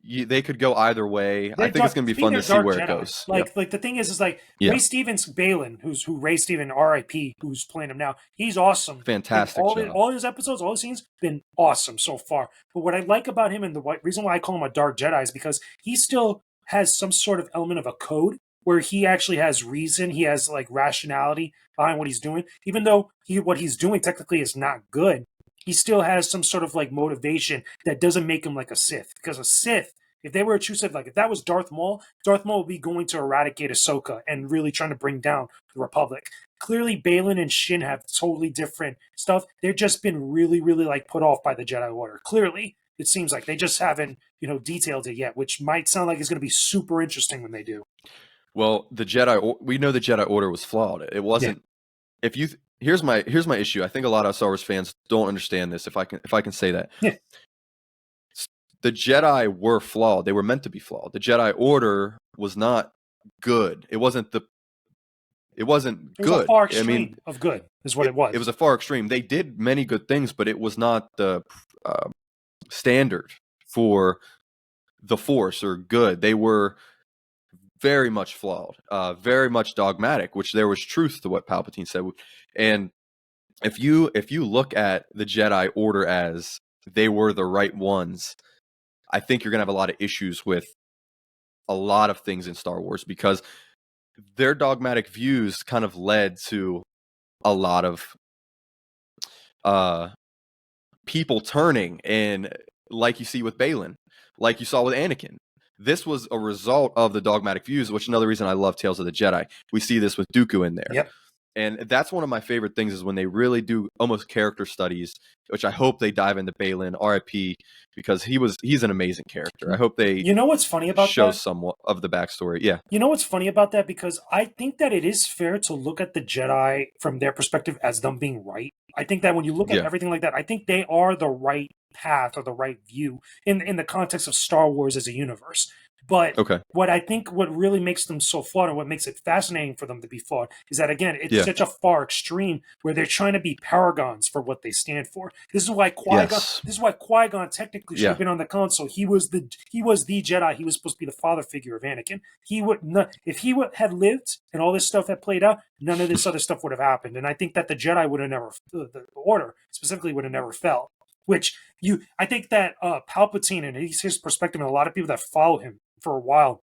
They could go either way. I They're think it's dark. going to To be me, fun they're to see dark where it Jedi. goes. Yeah. Like the thing is like Yeah. Ray Stevens Balin, who Ray Steven R.I.P. who's playing him now. He's awesome. Fantastic job. All his episodes, all his scenes, been awesome so far. But what I like about him and reason why I call him a dark Jedi is because he still has some sort of element of a code where he actually has reason. He has like rationality behind what he's doing, even though what he's doing technically is not good. He still has some sort of like motivation that doesn't make him like a Sith. Because a Sith, if they were a true Sith, like if that was Darth Maul would be going to eradicate Ahsoka and really trying to bring down the Republic. Clearly, Balin and Shin have totally different stuff. They've just been really, really like put off by the Jedi Order. Clearly, it seems like they just haven't, detailed it yet, which might sound like it's going to be super interesting when they do. Well, we know the Jedi Order was flawed. It wasn't. If you here's my issue. I think a lot of Star Wars fans don't understand this. If I can say that. Yeah. The Jedi were flawed. They were meant to be flawed. The Jedi Order was not good. It wasn't good. It was a far extreme I mean, of good, is what it was. It was a far extreme. They did many good things, but it was not the standard for the Force or good. They were very much flawed, very much dogmatic, which there was truth to what Palpatine said. And if you look at the Jedi Order as they were the right ones, I think you're going to have a lot of issues with a lot of things in Star Wars because their dogmatic views kind of led to a lot of people turning, and like you see with Balin, like you saw with Anakin. This was a result of the dogmatic views, which is another reason I love Tales of the Jedi. We see this with Dooku in there. Yep. And that's one of my favorite things is when they really do almost character studies, which I hope they dive into Balin, RIP, because he's an amazing character. I hope they what's funny about show that? somewhat of the backstory. Yeah. You know what's funny about that? Because I think that it is fair to look at the Jedi from their perspective as them being right. I think that when you look at everything like that, I think they are the right path or the right view in the context of Star Wars as a universe. But what really makes them so flawed and what makes it fascinating for them to be flawed is that, again, it's such a far extreme where they're trying to be paragons for what they stand for. This is why Qui-Gon technically should have been on the console. He was the Jedi. He was supposed to be the father figure of Anakin. He would not, if he had lived and all this stuff had played out, none of this other stuff would have happened. And I think that the Jedi would have never, the Order specifically would have never fell. I think that Palpatine and his perspective and a lot of people that follow him for a while,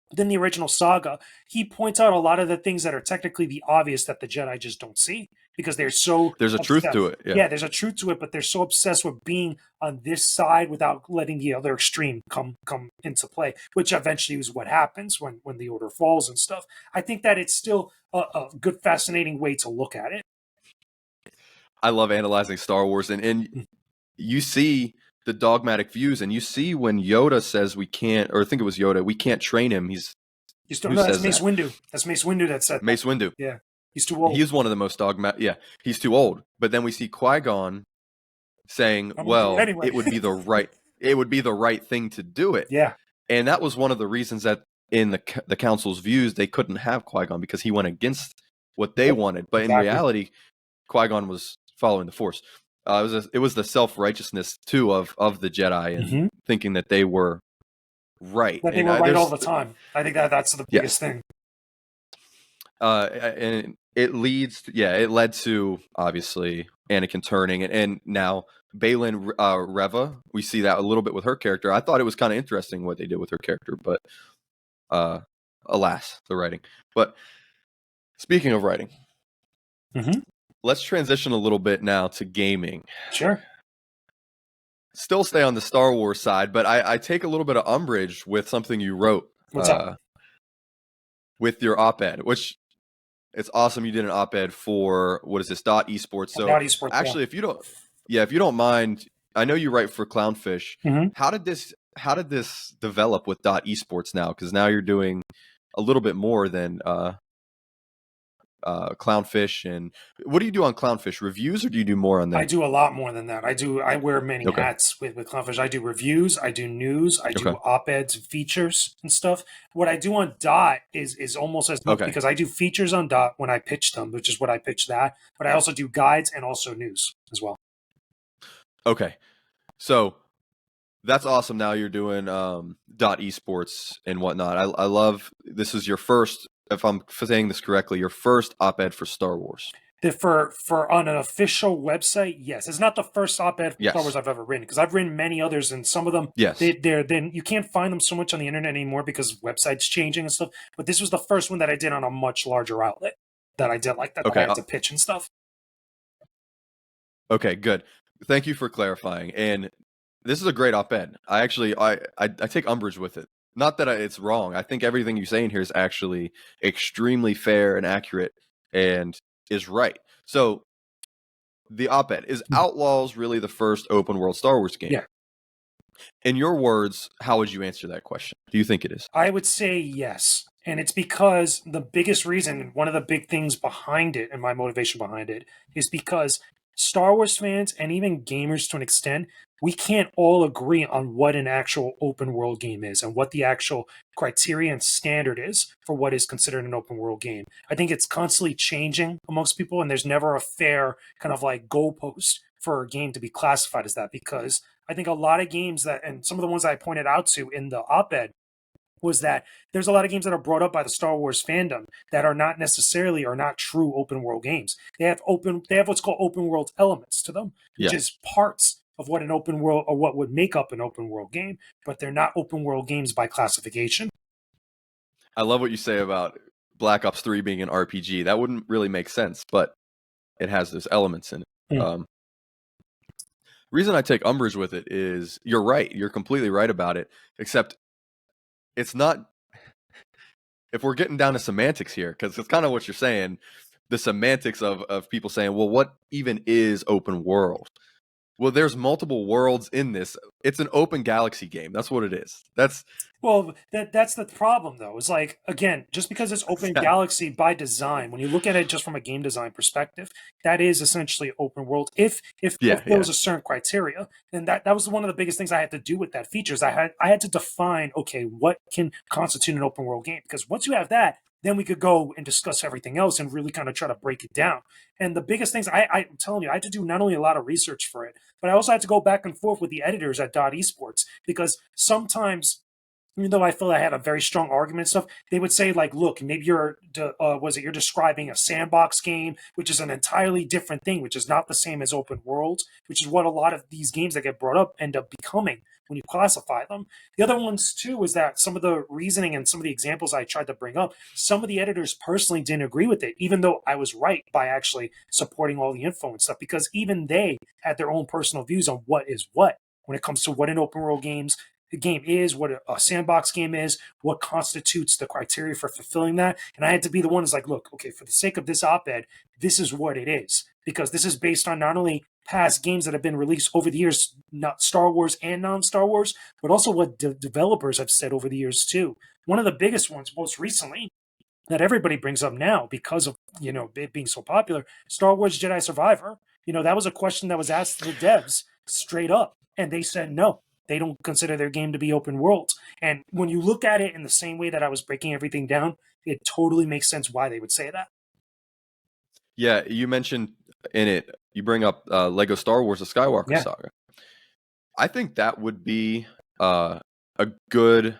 within the original saga, he points out a lot of the things that are technically the obvious that the Jedi just don't see because they're so there's a truth to it. Yeah, there's a truth to it, but they're so obsessed with being on this side without letting the other extreme come into play, which eventually is what happens when the Order falls and stuff. I think that it's still a good, fascinating way to look at it. I love analyzing Star Wars, and you see the dogmatic views, and you see when Yoda says we can't, or I think it was Yoda, we can't train him. That's Mace Windu. That's Mace Windu that said Mace Windu. Yeah, he's too old. He's one of the most dogmatic. Yeah, he's too old. But then we see Qui-Gon saying, "Well, anyway. it would be the right thing to do it." Yeah, and that was one of the reasons that in the council's views they couldn't have Qui-Gon because he went against what they wanted. But in reality, Qui-Gon was following the Force. It was the self-righteousness too of the Jedi and thinking that they were right. That they were right all the time. I think that's the biggest thing. and it leads to, it led to obviously Anakin turning, and now Baylan Reva, we see that a little bit with her character. I thought it was kind of interesting what they did with her character, but alas, the writing. But speaking of writing, let's transition a little bit now to gaming. Sure. Still stay on the Star Wars side, but I take a little bit of umbrage with something you wrote. What's up? With your op-ed, which it's awesome you did an op-ed for, what is this, .esports. So .esports, actually, if you don't mind, I know you write for Clownfish. How did this develop with .esports now? Because now you're doing a little bit more than Clownfish. And what do you do on Clownfish? Reviews, or do you do more on that? I do a lot more than that. I wear many hats with Clownfish. I do reviews, I do news, I do op-eds, features and stuff. What I do on Dot is almost as much, because I do features on Dot when I pitch them, which is what I pitch that. But I also do guides and also news as well. Okay. So that's awesome. Now you're doing .esports and whatnot. I love, this is your first, if I'm saying this correctly, your first op-ed for Star Wars. For on an official website, yes. It's not the first op-ed for Star Wars I've ever written, because I've written many others, and some of them, then you can't find them so much on the internet anymore because websites changing and stuff. But this was the first one that I did on a much larger outlet that I did like that. That I had to pitch and stuff. Okay, good. Thank you for clarifying. And this is a great op-ed. I take umbrage with it. Not that it's wrong. I think everything you say in here is actually extremely fair and accurate and is right. So the op-ed, is Outlaws really the first open world Star Wars game? Yeah. In your words, how would you answer that question? Do you think it is? I would say yes. And it's because the biggest reason, one of the big things behind it and my motivation behind it, is because Star Wars fans and even gamers to an extent, we can't all agree on what an actual open world game is and what the actual criteria and standard is for what is considered an open world game. I think it's constantly changing amongst people, and there's never a fair kind of like goalpost for a game to be classified as that, because I think a lot of games that, and some of the ones I pointed out to in the op-ed, was that there's a lot of games that are brought up by the Star Wars fandom that are not necessarily or not true open world games. They have what's called open world elements to them, which is parts of what an open world, or what would make up an open world game, but they're not open world games by classification. I love what you say about Black Ops 3 being an RPG. That wouldn't really make sense, but it has those elements in it. Reason I take umbrage with it is you're right. You're completely right about it, except it's not, if we're getting down to semantics here, because it's kind of what you're saying, the semantics of people saying, well, what even is open world? Well, there's multiple worlds in this. It's an open galaxy game. That's what it is. That's the problem, though. It's like, again, just because it's open galaxy by design, when you look at it just from a game design perspective, that is essentially open world. If there was a certain criteria, then that was one of the biggest things I had to do with that feature. Is I had to define, okay, what can constitute an open world game? Because once you have that, then we could go and discuss everything else and really kind of try to break it down. And the biggest things, I'm telling you, I had to do not only a lot of research for it, but I also had to go back and forth with the editors at .esports, because sometimes, even though I feel I had a very strong argument and stuff, they would say, like, look, maybe you're describing a sandbox game, which is an entirely different thing, which is not the same as open world, which is what a lot of these games that get brought up end up becoming when you classify them. The other ones, too, is that some of the reasoning and some of the examples I tried to bring up, some of the editors personally didn't agree with it, even though I was right by actually supporting all the info and stuff, because even they had their own personal views on what is what when it comes to what an open world game is, what a sandbox game is, what constitutes the criteria for fulfilling that. And I had to be the one who's like, look, okay, for the sake of this op-ed, this is what it is. Because this is based on not only past games that have been released over the years, not Star Wars and non-Star Wars, but also what developers have said over the years too. One of the biggest ones most recently that everybody brings up now because of, it being so popular, Star Wars Jedi Survivor. That was a question that was asked to the devs straight up, and they said no. They don't consider their game to be open world. And when you look at it in the same way that I was breaking everything down, it totally makes sense why they would say that. Yeah, you mentioned in it, you bring up Lego Star Wars: The Skywalker Saga. I think that would be a good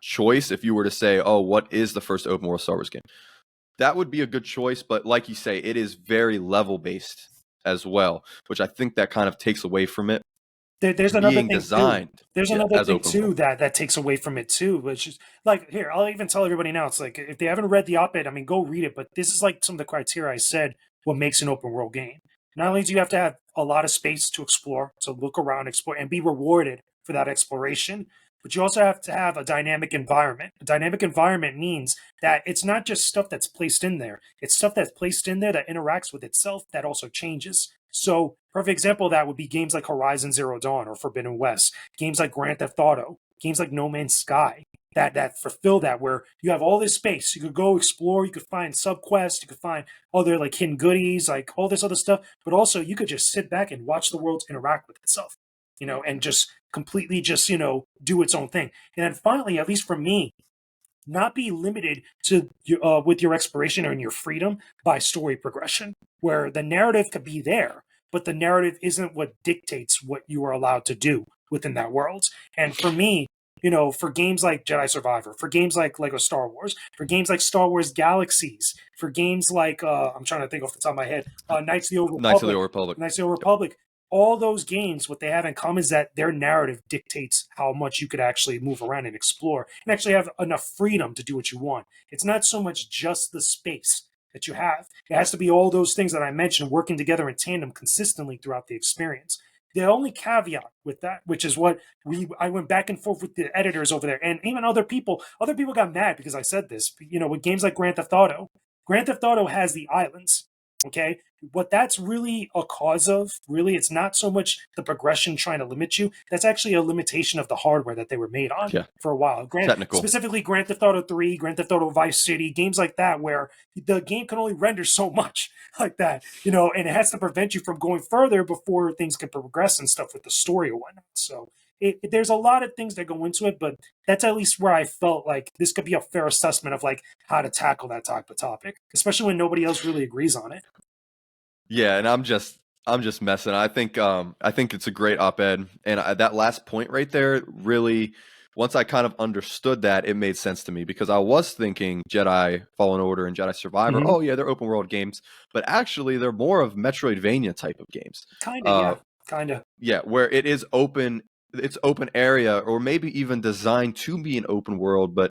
choice if you were to say, oh, what is the first open world Star Wars game? that would be a good choice. But like you say, it is very level based as well, which I think that kind of takes away from it There's another being thing too. designed, There's yeah, another as thing open world. too that takes away from it too, which is like here. I'll even tell everybody now. It's like if they haven't read the op-ed, I mean, go read it. But this is like some of the criteria I said. What makes an open world game? Not only do you have to have a lot of space to explore, to look around, explore, and be rewarded for that exploration, but you also have to have a dynamic environment. A dynamic environment means that it's not just stuff that's placed in there; it's stuff that's placed in there that interacts with itself that also changes. So, perfect example of that would be games like Horizon Zero Dawn or Forbidden West, games like Grand Theft Auto, games like No Man's Sky that fulfill that, where you have all this space. You could go explore, you could find subquests, you could find other like hidden goodies, like all this other stuff, but also you could just sit back and watch the world interact with itself, and just completely just, do its own thing. And then finally, at least for me, not be limited to with your exploration or in your freedom by story progression, where the narrative could be there, but the narrative isn't what dictates what you are allowed to do within that world. And for me, for games like Jedi Survivor, for games like Lego Star Wars, for games like Star Wars Galaxies, for games like I'm trying to think off the top of my head, Knights of the Old Knights of the Republic, Old Republic. Knights of the Old Republic, all those games, what they have in common is that their narrative dictates how much you could actually move around and explore and actually have enough freedom to do what you want. It's not so much just the space that you have. It has to be all those things that I mentioned working together in tandem consistently throughout the experience. The only caveat with that, which is what I went back and forth with the editors over there, and even other people got mad because I said this. With games like Grand Theft Auto has the islands. Okay, what that's really a cause of, really, it's not so much the progression trying to limit you. That's actually a limitation of the hardware that they were made on Yeah, for a while. technical. Specifically Grand Theft Auto 3, Grand Theft Auto Vice City, games like that, where the game can only render so much like that, and it has to prevent you from going further before things can progress and stuff with the story or whatnot. So there's a lot of things that go into it, but that's at least where I felt like this could be a fair assessment of like how to tackle that type of topic, especially when nobody else really agrees on it. Yeah, and I'm just messing. I think it's a great op-ed, and that last point right there really, once I kind of understood that, it made sense to me because I was thinking Jedi Fallen Order and Jedi Survivor. Mm-hmm. Oh yeah, they're open world games, but actually they're more of Metroidvania type of games. Kind of, Uh, yeah, kind of. yeah, where it is open, it's open area, or maybe even designed to be an open world, but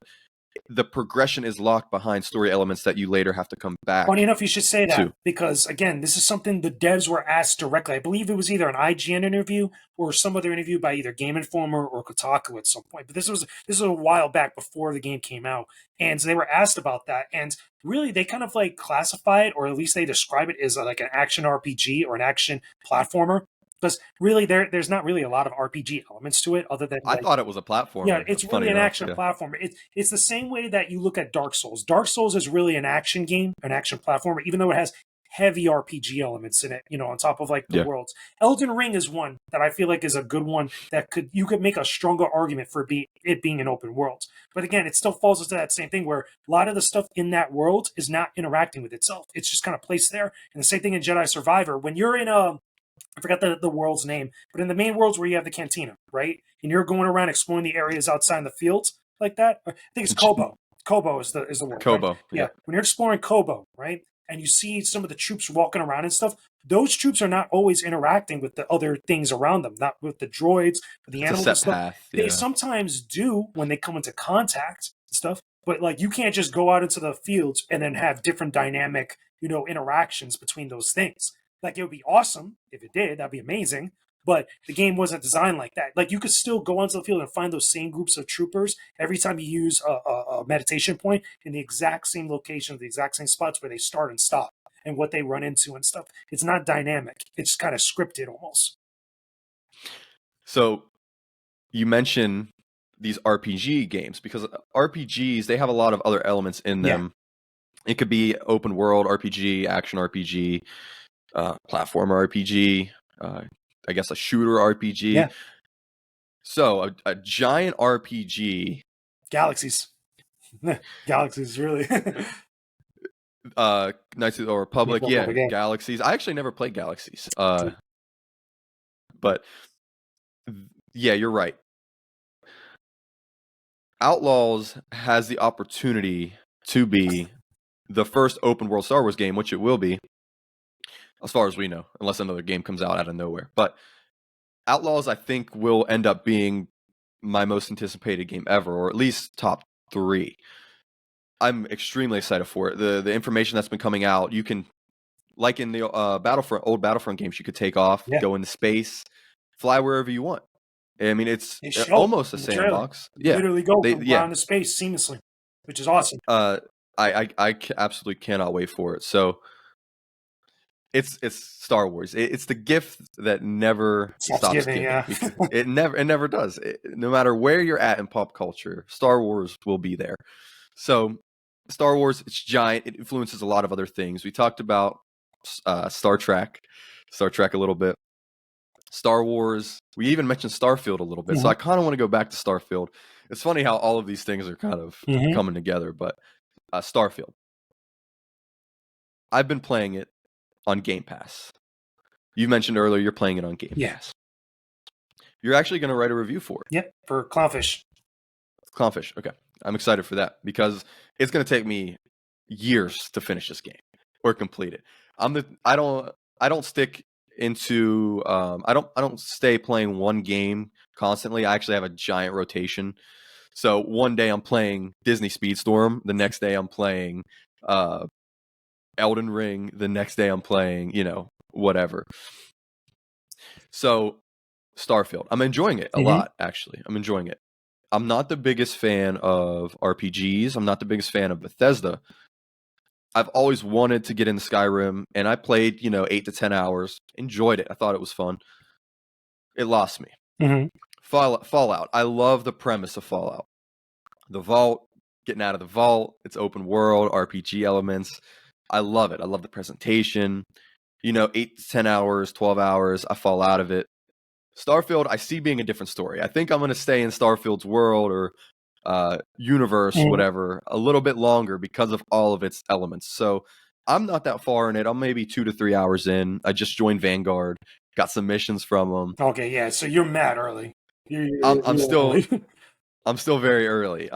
the progression is locked behind story elements that you later have to come Funny back enough, you should say that to. because again, this is something the devs were asked directly. I believe it was either an IGN interview or some other interview by either Game Informer or Kotaku at some point. But this was a while back before the game came out, and so they were asked about that. And really, they kind of like classify it, or at least they describe it as like an action RPG or an action platformer. Because really, there's not really a lot of RPG elements to it, other than I like thought it was a yeah, platformer. it's Funny really an enough, action yeah. platformer. It's the same way that you look at Dark Souls. Dark Souls is really an action game, an action platformer, even though it has heavy RPG elements in it, on top of like the Yeah. worlds. Elden Ring is one that I feel like is a good one that you could make a stronger argument for it being an open world. But again, it still falls into that same thing where a lot of the stuff in that world is not interacting with itself. It's just kind of placed there. And the same thing in Jedi Survivor. When you're in I forgot the world's name, but in the main worlds where you have the cantina, right? And you're going around exploring the areas outside in the fields like that. I think it's J- Kobo. Kobo is the word, right? Kobo, Yeah. yeah. When you're exploring Kobo, right? And you see some of the troops walking around and stuff, those troops are not always interacting with the other things around them, not with the droids, with the It's a animals and set stuff. path, They yeah. sometimes do when they come into contact and stuff, but like you can't just go out into the fields and then have different dynamic, interactions between those things. Like it would be awesome if it did. That'd be amazing. But the game wasn't designed like that. Like you could still go onto the field and find those same groups of troopers every time you use a meditation point in the exact same location, the exact same spots where they start and stop and what they run into and stuff. It's not dynamic. It's kind of scripted almost. So you mentioned these RPG games because RPGs, they have a lot of other elements in Yeah. them. It could be open world RPG, action RPG, platformer RPG, I guess a shooter RPG. Yeah. So a giant RPG, Galaxies. Galaxies, really. Knights of the Republic, yeah, Yeah. Galaxies. I actually never played Galaxies, but yeah, you're right. Outlaws has the opportunity to be the first open world Star Wars game, which it will be, as far as we know, unless another game comes out of nowhere. But Outlaws, I think, will end up being my most anticipated game ever, or at least top 3. I'm extremely excited for it. The information that's been coming out, you can, like in the old Battlefront games, you could take off, go into space, fly wherever you want. I mean, it's almost a sandbox. You literally go from ground to space seamlessly, which is awesome. I absolutely cannot wait for it. So it's Star Wars. It's the gift that never stops giving. Because it never does. No matter where you're at in pop culture, Star Wars will be there. So Star Wars, it's giant. It influences a lot of other things. We talked about Star Trek a little bit. Star Wars. We even mentioned Starfield a little bit. So I kind of want to go back to Starfield. It's funny how all of these things are kind of coming together. But Starfield, I've been playing it on Game Pass. You mentioned earlier you're playing it on Game Pass. You're actually going to write a review for it. Yep, for Clownfish. Clownfish. Okay, I'm excited for that because it's going to take me years to finish this game or complete it. I don't stick into I don't stay playing one game constantly. I actually have a giant rotation. So one day I'm playing Disney Speedstorm, the next day I'm playing Elden Ring, the next day I'm playing, whatever. So Starfield, I'm enjoying it a lot, actually. I'm enjoying it. I'm not the biggest fan of RPGs. I'm not the biggest fan of Bethesda. I've always wanted to get into Skyrim, and I played, 8 to 10 hours. Enjoyed it. I thought it was fun. It lost me. Fallout. I love the premise of Fallout. The vault, getting out of the vault. It's open world, RPG elements. I love it. I love the presentation. 8 to 10 hours, 12 hours, I fall out of it. Starfield, I see being a different story. I think I'm going to stay in Starfield's world or universe, whatever, a little bit longer because of all of its elements. So I'm not that far in it. I'm maybe 2 to 3 hours in. I just joined Vanguard, got some missions from them. Okay, yeah. So you're mad early. I'm still very early.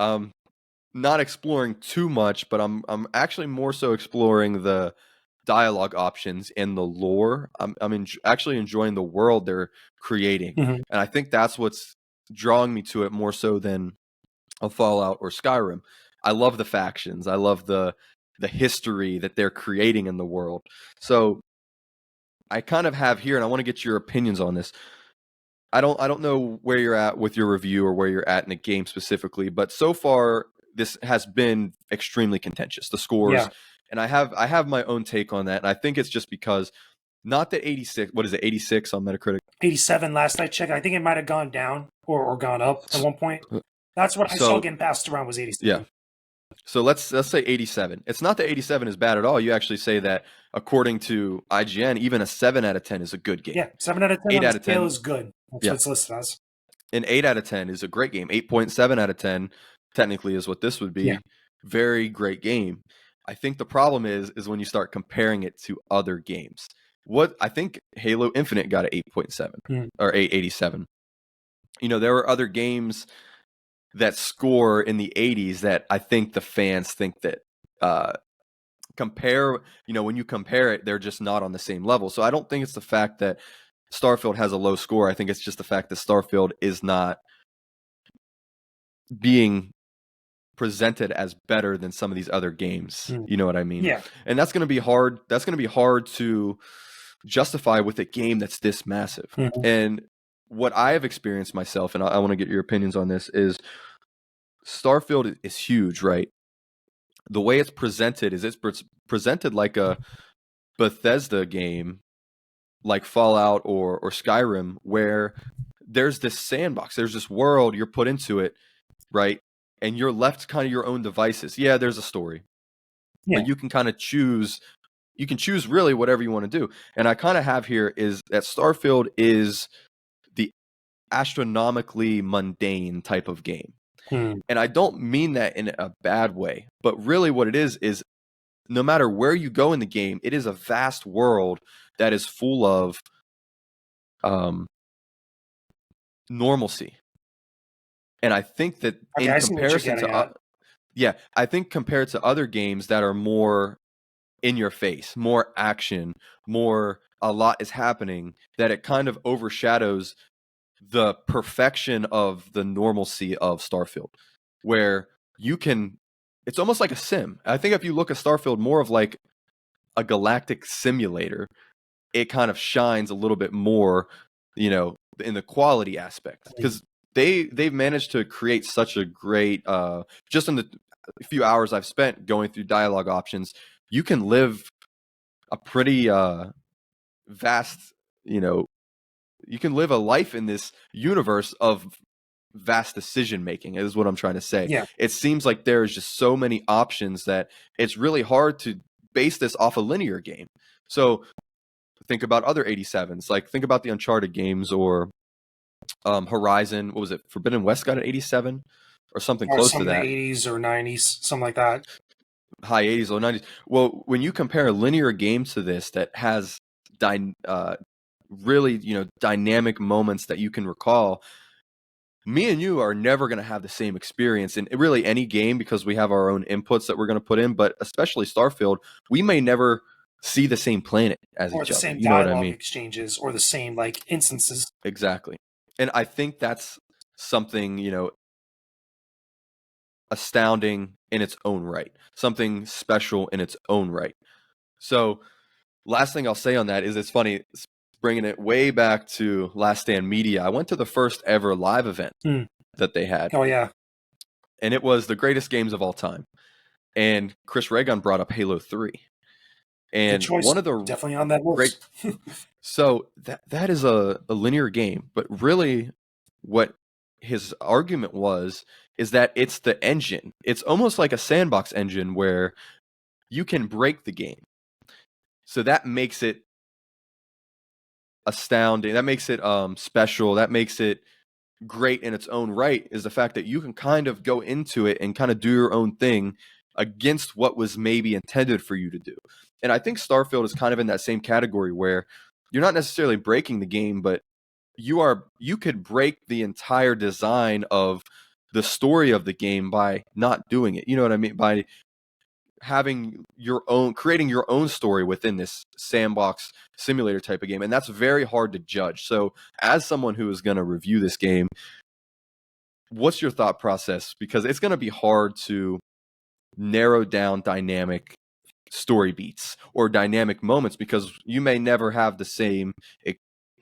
Not exploring too much, but I'm actually more so exploring the dialogue options and the lore. I'm actually enjoying the world they're creating, and I think that's what's drawing me to it more so than a Fallout or Skyrim. I love the factions. I love the history that they're creating in the world. So I kind of have here, and I want to get your opinions on this. I don't know where you're at with your review or where you're at in the game specifically, but so far this has been extremely contentious. The scores, and I have my own take on that, and I think it's just because not that 86. What is it? 86 on Metacritic. 87 last I checked. I think it might have gone down or gone up at one point. That's what I saw getting passed around was 87. Yeah. So let's say 87. It's not that 87 is bad at all. You actually say that according to IGN, even a 7 out of 10 is a good game. Yeah, 7 out of 10 8 on the scale is good. That's what it's listed as. An 8 out of 10 is a great game. 8.7 out of 10 technically is what this would be. Yeah. Very great game. I think the problem is when you start comparing it to other games. What I think Halo Infinite got an 8.7 or 887. There were other games that score in the 80s that I think the fans think that compare, when you compare it, they're just not on the same level. So I don't think it's the fact that Starfield has a low score. I think it's just the fact that Starfield is not being presented as better than some of these other games. You know what I mean? Yeah. And that's going to be hard. That's going to be hard to justify with a game that's this massive. And what I have experienced myself, and I want to get your opinions on this, is Starfield is huge, right? The way it's presented is it's presented like a Bethesda game, like Fallout or Skyrim, where there's this sandbox, there's this world, you're put into it, right? And you're left kind of your own devices. Yeah, there's a story, but you can kind of choose. You can choose really whatever you want to do. And I kind of have here is that Starfield is the astronomically mundane type of game. And I don't mean that in a bad way, but really what it is no matter where you go in the game, it is a vast world that is full of normalcy. And I think that in comparison to Yeah, I think compared to other games that are more in your face, more action, more a lot is happening, that it kind of overshadows the perfection of the normalcy of Starfield, where you can, it's almost like a sim. I think if you look at Starfield more of like a galactic simulator, it kind of shines a little bit more, you know, in the quality aspect, because they've managed to create such a great just in the few hours I've spent going through dialogue options, you can live a pretty vast, you know, you can live a life in this universe of vast decision making is what I'm trying to say. Yeah. It seems like there's just so many options that it's really hard to base this off a linear game. So think about other 87s, like think about the Uncharted games or Horizon. What was it? Forbidden West got an 87 or something Or close to some in the that. 80s or 90s, something like that. High 80s, low 90s. Well, when you compare a linear game to this that has really, you know, dynamic moments that you can recall, me and you are never going to have the same experience in really any game because we have our own inputs that we're going to put in, but especially Starfield, we may never see the same planet as Or each the other. same You know what I dialogue mean? exchanges, or the same like instances. Exactly. And I think that's something, you know, astounding in its own right, something special in its own right. So, last thing I'll say on that is it's funny, bringing it way back to Last Stand Media. I went to the first ever live event that they had, Oh yeah. and it was the greatest games of all time. And Chris Reagan brought up Halo 3. Good And choice. one of the Definitely on that great, list. so that is a linear game, but really what his argument was is that it's the engine. It's almost like a sandbox engine where you can break the game. So that makes it astounding. That makes it special. That makes it great in its own right, is the fact that you can kind of go into it and kind of do your own thing against what was maybe intended for you to do. And I think Starfield is kind of in that same category where you're not necessarily breaking the game, but you could break the entire design of the story of the game by not doing it. You know what I mean? By having your own, creating your own story within this sandbox simulator type of game. And that's very hard to judge. So as someone who is going to review this game, what's your thought process? Because it's going to be hard to narrow down dynamic story beats or dynamic moments because you may never have the same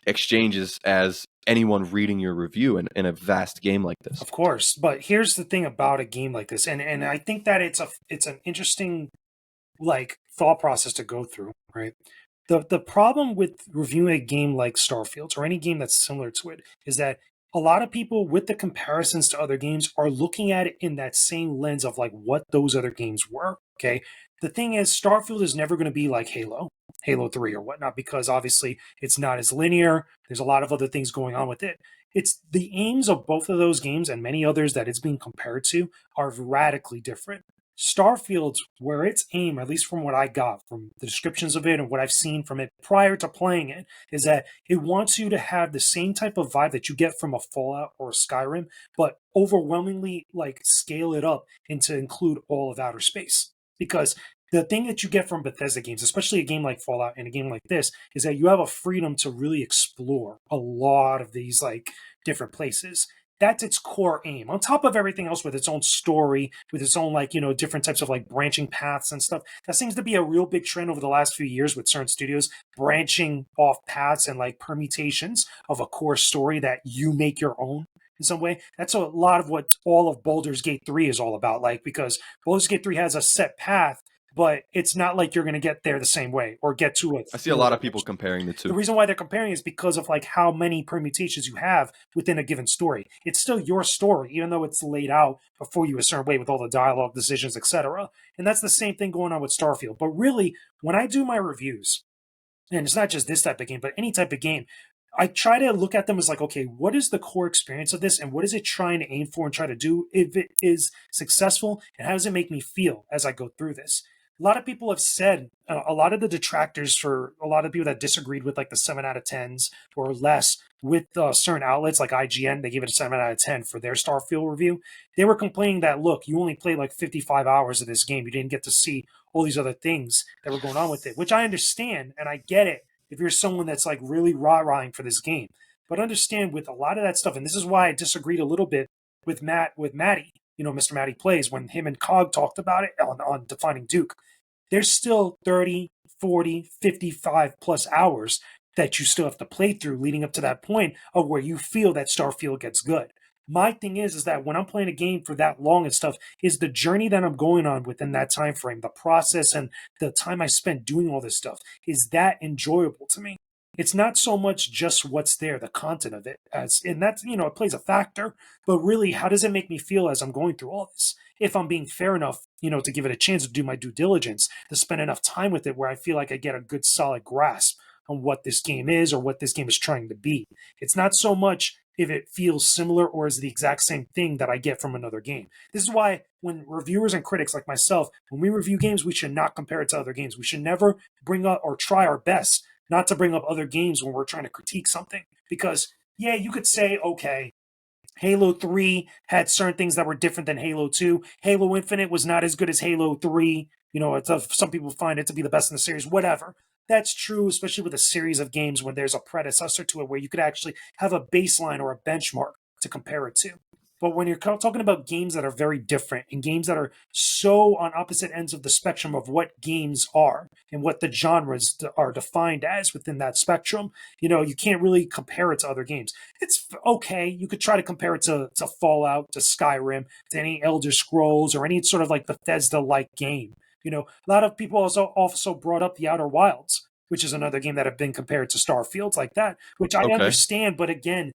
exchanges as anyone reading your review in a vast game like this. Of course, but here's the thing about a game like this, and I think that it's an interesting like thought process to go through, right? The problem with reviewing a game like Starfield or any game that's similar to it is that a lot of people with the comparisons to other games are looking at it in that same lens of like what those other games were. Okay. The thing is, Starfield is never going to be like Halo 3 or whatnot, because obviously it's not as linear. There's a lot of other things going on with it. It's the aims of both of those games and many others that it's being compared to are radically different. Starfield's, where its aim, at least from what I got from the descriptions of it and what I've seen from it prior to playing it, is that it wants you to have the same type of vibe that you get from a Fallout or a Skyrim, but overwhelmingly like scale it up and to include all of outer space. Because the thing that you get from Bethesda games, especially a game like Fallout and a game like this, is that you have a freedom to really explore a lot of these like different places. That's its core aim. On top of everything else with its own story, with its own like, different types of like branching paths and stuff. That seems to be a real big trend over the last few years with certain studios branching off paths and like permutations of a core story that you make your own in some way. That's a lot of what all of Baldur's Gate 3 is all about. Like, because Baldur's Gate 3 has a set path, but it's not like you're going to get there the same way or get to it. I see a lot of people comparing the The two. reason why they're comparing is because of like how many permutations you have within a given story. It's still your story, even though it's laid out before you a certain way with all the dialogue, decisions, etc. And that's the same thing going on with Starfield. But really, when I do my reviews, and it's not just this type of game, but any type of game, I try to look at them as like, okay, what is the core experience of this and what is it trying to aim for and try to do if it is successful, and how does it make me feel as I go through this? a lot of people have said, a lot of the detractors, for a lot of people that disagreed with like the 7 out of 10s or less with certain outlets like IGN, they gave it a 7 out of 10 for their Starfield review. They were complaining that, look, you only played like 55 hours of this game. You didn't get to see all these other things that were going on with it, which I understand and I get it if you're someone that's like really rah-rahing for this game. But understand with a lot of that stuff, and this is why I disagreed a little bit with Matty, Mr. Matty Plays, when him and Cog talked about it on Defining Duke. There's still 30, 40, 55 plus hours that you still have to play through leading up to that point of where you feel that Starfield gets good. My thing is that when I'm playing a game for that long and stuff, is the journey that I'm going on within that time frame, the process and the time I spent doing all this stuff, is that enjoyable to me. It's not so much just what's there, the content of it, and that's, it plays a factor, but really, how does it make me feel as I'm going through all this? If I'm being fair enough, to give it a chance to do my due diligence, to spend enough time with it where I feel like I get a good solid grasp on what this game is or what this game is trying to be. It's not so much if it feels similar or is the exact same thing that I get from another game. This is why when reviewers and critics like myself, when we review games, we should not compare it to other games. We should never bring up or try our best not to bring up other games when we're trying to critique something. Because, yeah, you could say, okay, Halo 3 had certain things that were different than Halo 2. Halo Infinite was not as good as Halo 3. Some people find it to be the best in the series, whatever. That's true, especially with a series of games when there's a predecessor to it where you could actually have a baseline or a benchmark to compare it to. But when you're talking about games that are very different and games that are so on opposite ends of the spectrum of what games are and what the genres are defined as within that spectrum, you can't really compare it to other games. It's okay. You could try to compare it to Fallout, to Skyrim, to any Elder Scrolls or any sort of like Bethesda-like game. A lot of people also brought up the Outer Wilds, which is another game that have been compared to Starfield like that, which I Okay. understand. But again,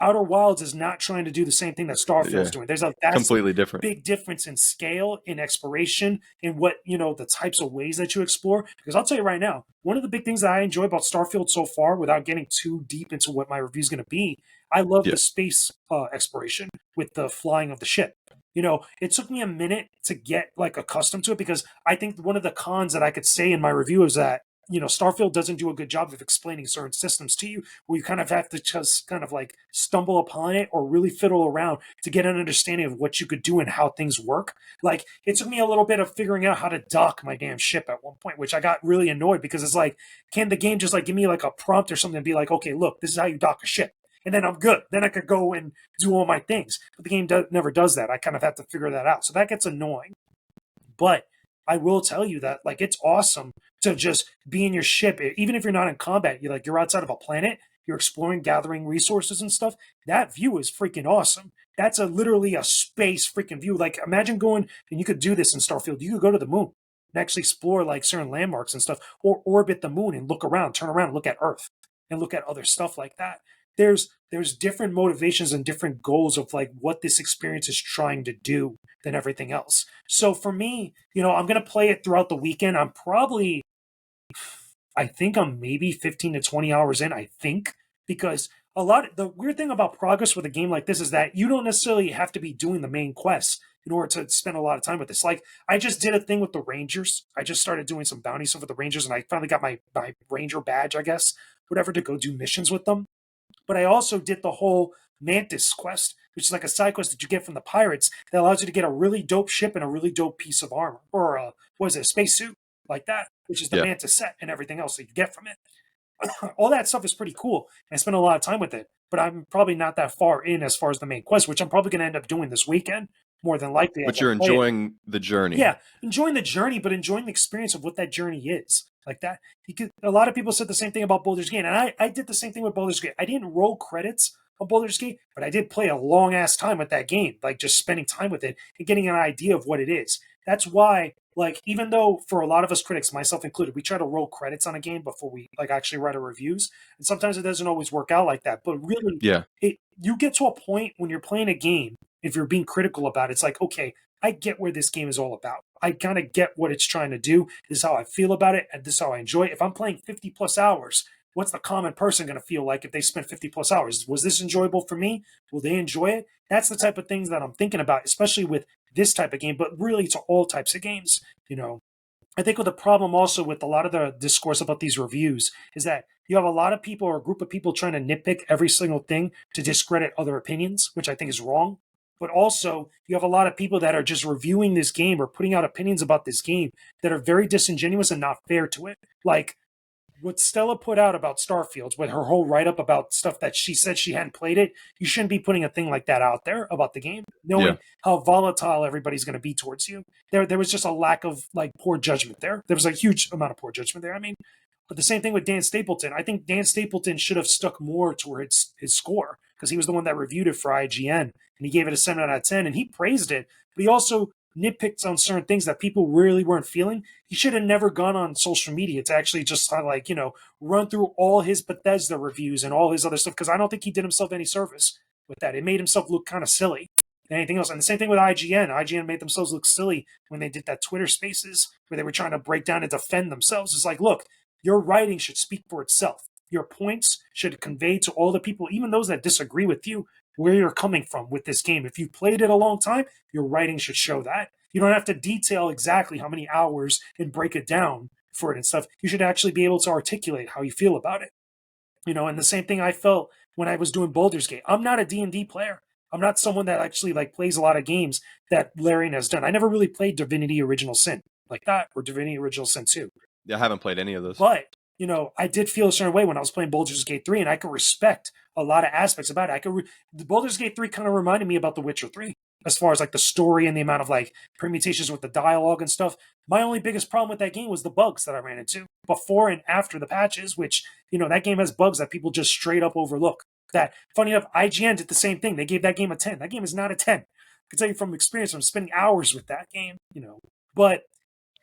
Outer Wilds is not trying to do the same thing that Starfield's doing. There's completely different. big difference in scale, in exploration, in what, the types of ways that you explore. Because I'll tell you right now, one of the big things that I enjoy about Starfield so far, without getting too deep into what my review is going to be, I love the space exploration with the flying of the ship. It took me a minute to get like accustomed to it because I think one of the cons that I could say in my review is that Starfield doesn't do a good job of explaining certain systems to you, where you kind of have to just kind of like stumble upon it or really fiddle around to get an understanding of what you could do and how things work. Like, it took me a little bit of figuring out how to dock my damn ship at one point, which I got really annoyed because it's like, can the game just like give me like a prompt or something and be like, okay, look, this is how you dock a ship. And then I'm good. Then I could go and do all my things. But the game never does that. I kind of have to figure that out. So that gets annoying. But I will tell you that like it's awesome to just be in your ship, even if you're not in combat. You're outside of a planet, you're exploring, gathering resources and stuff. That view is freaking awesome. That's literally a space freaking view. Like imagine going, and you could do this in Starfield. You could go to the moon and actually explore like certain landmarks and stuff, or orbit the moon and look around, turn around, and look at Earth and look at other stuff like that. There's different motivations and different goals of like what this experience is trying to do than everything else. So for me, I'm going to play it throughout the weekend. I think I'm maybe 15 to 20 hours in, I think, because the weird thing about progress with a game like this is that you don't necessarily have to be doing the main quests in order to spend a lot of time with this. Like, I just did a thing with the Rangers. I just started doing some bounty stuff with the Rangers, and I finally got my Ranger badge, I guess, whatever, to go do missions with them. But I also did the whole Mantis quest, which is like a side quest that you get from the pirates that allows you to get a really dope ship and a really dope piece of armor, or a spacesuit like that, which is the Mantis set and everything else that you get from it. All that stuff is pretty cool. And I spent a lot of time with it, but I'm probably not that far in as far as the main quest, which I'm probably going to end up doing this weekend, more than likely. But you're enjoying the journey. Yeah, enjoying the journey, but enjoying the experience of what that journey is. Like that. Because a lot of people said the same thing about Baldur's Gate, and I did the same thing with Baldur's Gate. I didn't roll credits on Baldur's Gate, but I did play a long ass time with that game, like just spending time with it and getting an idea of what it is. That's why, like, even though for a lot of us critics, myself included, we try to roll credits on a game before we like actually write our reviews, and sometimes it doesn't always work out like that. But really, you get to a point when you're playing a game, if you're being critical about it, it's like, okay, I get where this game is all about. I kind of get what it's trying to do. This is how I feel about it, and this is how I enjoy it. If I'm playing 50 plus hours, what's the common person going to feel like if they spent 50 plus hours? Was this enjoyable for me? Will they enjoy it? That's the type of things that I'm thinking about, especially with this type of game, but really to all types of games. I think with the problem also with a lot of the discourse about these reviews is that you have a lot of people or a group of people trying to nitpick every single thing to discredit other opinions, which I think is wrong. But also, you have a lot of people that are just reviewing this game or putting out opinions about this game that are very disingenuous and not fair to it. Like what Stella put out about Starfield with her whole write up about stuff that she said she hadn't played it, you shouldn't be putting a thing like that out there about the game, Yeah. knowing how volatile everybody's going to be towards you. There was just a lack of like poor judgment there. There was a huge amount of poor judgment there. I mean, but the same thing with Dan Stapleton. I think Dan Stapleton should have stuck more towards his score because he was the one that reviewed it for IGN and he gave it a 7 out of 10 and he praised it, but he also nitpicked on certain things that people really weren't feeling. He should have never gone on social media to actually just like, run through all his Bethesda reviews and all his other stuff because I don't think he did himself any service with that. It made himself look kind of silly than anything else. And the same thing with IGN. IGN made themselves look silly when they did that Twitter Spaces where they were trying to break down and defend themselves. It's like, look, your writing should speak for itself. Your points should convey to all the people, even those that disagree with you, where you're coming from with this game. If you've played it a long time, your writing should show that. You don't have to detail exactly how many hours and break it down for it and stuff. You should actually be able to articulate how you feel about it. And the same thing I felt when I was doing Baldur's Gate. I'm not a D&D player. I'm not someone that actually like plays a lot of games that Larian has done. I never really played Divinity Original Sin like that or Divinity Original Sin 2. Yeah, I haven't played any of those. But, I did feel a certain way when I was playing Baldur's Gate 3, and I could respect a lot of aspects about it. The Baldur's Gate 3 kind of reminded me about The Witcher 3, as far as like the story and the amount of like permutations with the dialogue and stuff. My only biggest problem with that game was the bugs that I ran into before and after the patches, which, that game has bugs that people just straight up overlook. That, funny enough, IGN did the same thing. They gave that game a 10. That game is not a 10. I can tell you from experience, I'm spending hours with that game, But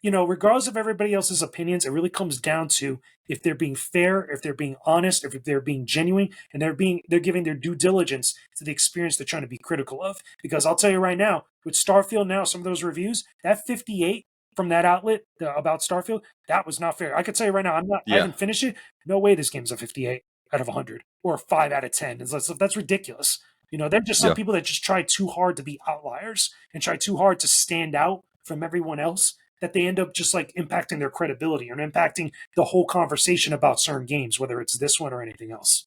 regardless of everybody else's opinions, it really comes down to if they're being fair, if they're being honest, if they're being genuine, and they're giving their due diligence to the experience they're trying to be critical of. Because I'll tell you right now, with Starfield now, some of those reviews, that 58 from that outlet about Starfield, that was not fair. I could tell you right now, I haven't finished it. No way this game's a 58 out of 100 or a 5 out of 10. That's ridiculous. They're just some people that just try too hard to be outliers and try too hard to stand out from everyone else, that they end up just like impacting their credibility or impacting the whole conversation about certain games, whether it's this one or anything else.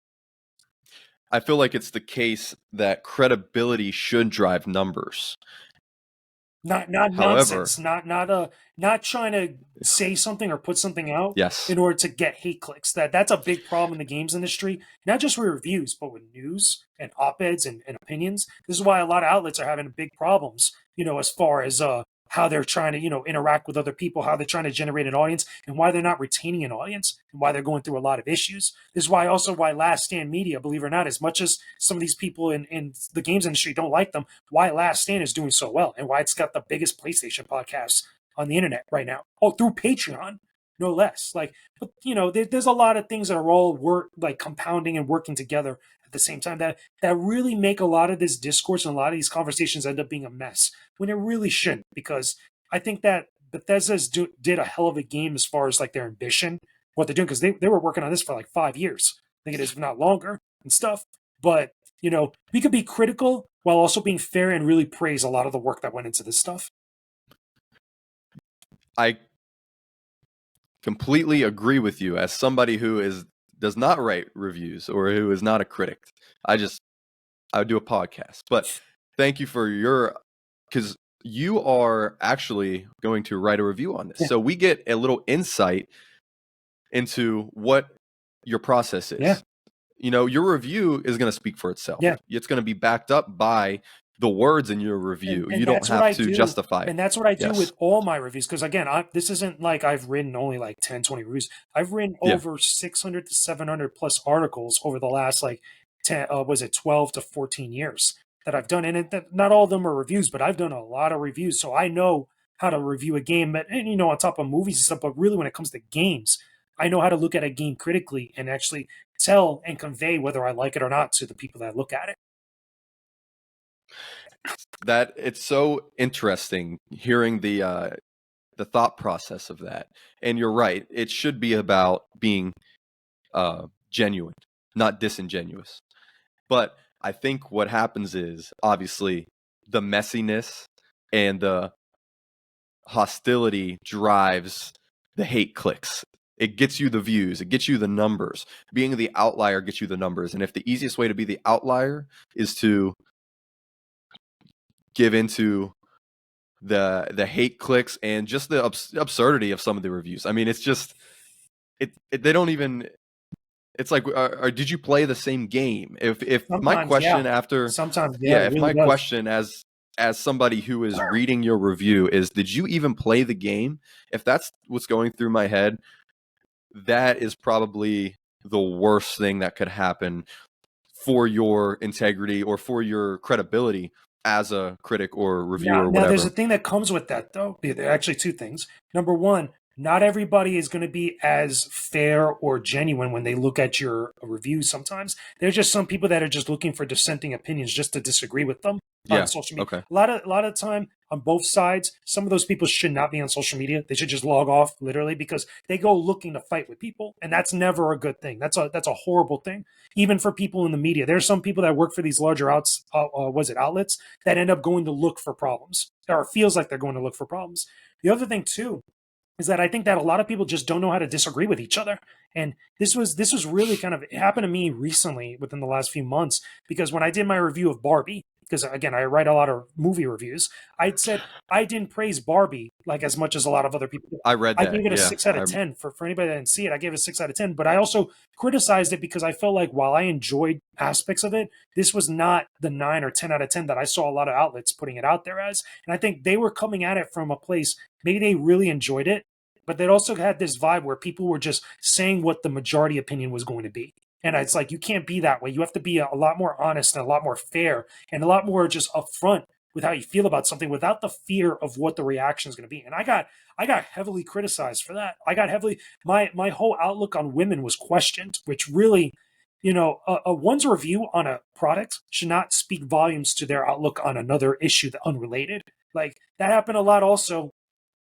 I feel like it's the case that credibility should drive numbers. Not However, nonsense. Not trying to say something or put something out yes, in order to get hate clicks. That's a big problem in the games industry, not just with reviews, but with news and op-eds and opinions. This is why a lot of outlets are having big problems, as far as how they're trying to, interact with other people, how they're trying to generate an audience, and why they're not retaining an audience, and why they're going through a lot of issues. This is why Last Stand Media, believe it or not, as much as some of these people in the games industry don't like them, why Last Stand is doing so well, and why it's got the biggest PlayStation podcasts on the internet right now. Oh, through Patreon, no less. But there's a lot of things that are all compounding and working together at the same time that really make a lot of this discourse and a lot of these conversations end up being a mess when it really shouldn't. Because I think that Bethesda's did a hell of a game as far as like their ambition, what they're doing, because they were working on this for like 5 years. I think it is not longer and stuff. But we could be critical while also being fair and really praise a lot of the work that went into this stuff. I completely agree with you as somebody who does not write reviews or who is not a critic. I would do a podcast. But thank you for because you are actually going to write a review on this. Yeah. So we get a little insight into what your process is. Yeah. Your review is going to speak for itself. Yeah. It's going to be backed up by the words in your review. And you don't have to justify it. And that's what I do with all my reviews. Because again, this isn't like I've written only like 10, 20 reviews. I've written over 600 to 700 plus articles over the last 12 to 14 years that I've done. And not all of them are reviews, but I've done a lot of reviews. So I know how to review a game, and on top of movies and stuff. But really when it comes to games, I know how to look at a game critically and actually tell and convey whether I like it or not to the people that look at it. That it's so interesting hearing the thought process of that. And you're right, it should be about being genuine, not disingenuous. But I think what happens is obviously the messiness and the hostility drives the hate clicks. It gets you the views, it gets you the numbers. Being the outlier gets you the numbers. And if the easiest way to be the outlier is to give into the hate clicks and just the absurdity of some of the reviews. I mean, it's just they don't even. It's like, did you play the same game? If my Sometimes, question yeah. after, Sometimes, yeah, yeah, it if really my does. question as somebody who is reading your review is, did you even play the game? If that's what's going through my head, that is probably the worst thing that could happen for your integrity or for your credibility as a critic or reviewer or Now, there's a whatever. thing that comes with that, though. There are actually two things. Number one, not everybody is going to be as fair or genuine when they look at your review. Sometimes there's just some people that are just looking for dissenting opinions just to disagree with them on Yeah. social media. Okay. A lot of time on both sides, some of those people should not be on social media. They should just log off, literally, because they go looking to fight with people, and that's never a good thing. That's a horrible thing, even for people in the media. There's some people that work for these larger outlets that end up going to look for problems, or it feels like they're going to look for problems. The other thing too is that I think that a lot of people just don't know how to disagree with each other. And this was really kind of, it happened to me recently within the last few months, because when I did my review of Barbie, because again, I write a lot of movie reviews, I'd said I didn't praise Barbie like as much as a lot of other people. I read I that. gave it a Yeah. 6 out of 10. For anybody that didn't see it, I gave it a 6 out of 10. But I also criticized it because I felt like while I enjoyed aspects of it, this was not the 9 or 10 out of 10 that I saw a lot of outlets putting it out there as. And I think they were coming at it from a place, maybe they really enjoyed it, but they also had this vibe where people were just saying what the majority opinion was going to be. And it's like, you can't be that way. You have to be a lot more honest and a lot more fair and a lot more just upfront with how you feel about something without the fear of what the reaction is going to be. And I got heavily criticized for that. I got heavily, my whole outlook on women was questioned, which really, one's review on a product should not speak volumes to their outlook on another issue that unrelated. Like that happened a lot also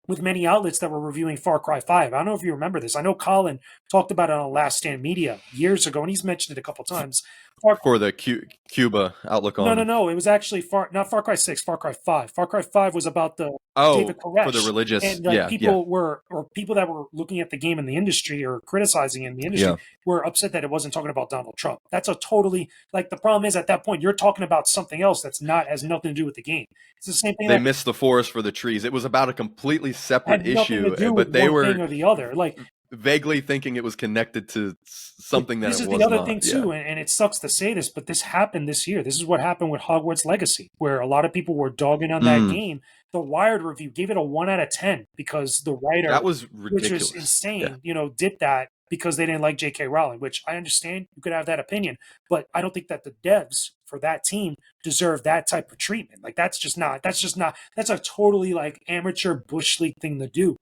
with many outlets that were reviewing Far Cry 5. I don't know if you remember this. I know Colin talked about it on Last Stand Media years ago, and he's mentioned it a couple times. For the Cuba outlook on. No. It was actually not Far Cry 6, Far Cry 5. Far Cry 5 was about the David For the Koresh. religious. And like Yeah. people that were looking at the game in the industry or criticizing it in the industry Yeah. were upset that it wasn't talking about Donald Trump. That's a totally, like, the problem is at that point, you're talking about something else has nothing to do with the game. It's the same thing They missed the forest for the trees. It was about a completely separate had nothing to issue, do with but they one were thing or the other. Like, vaguely thinking it was connected to something that this it is was the other not. thing Yeah. too, and it sucks to say this, but this happened this year. This is what happened with Hogwarts Legacy, where a lot of people were dogging on that game. The Wired review gave it a 1 out of 10 because the writer, That was which ridiculous. was insane, Yeah. did that because they didn't like J.K. Rowling, which I understand. You could have that opinion, but I don't think that the devs for that team deserve that type of treatment. Like that's a totally like amateur bush league thing to do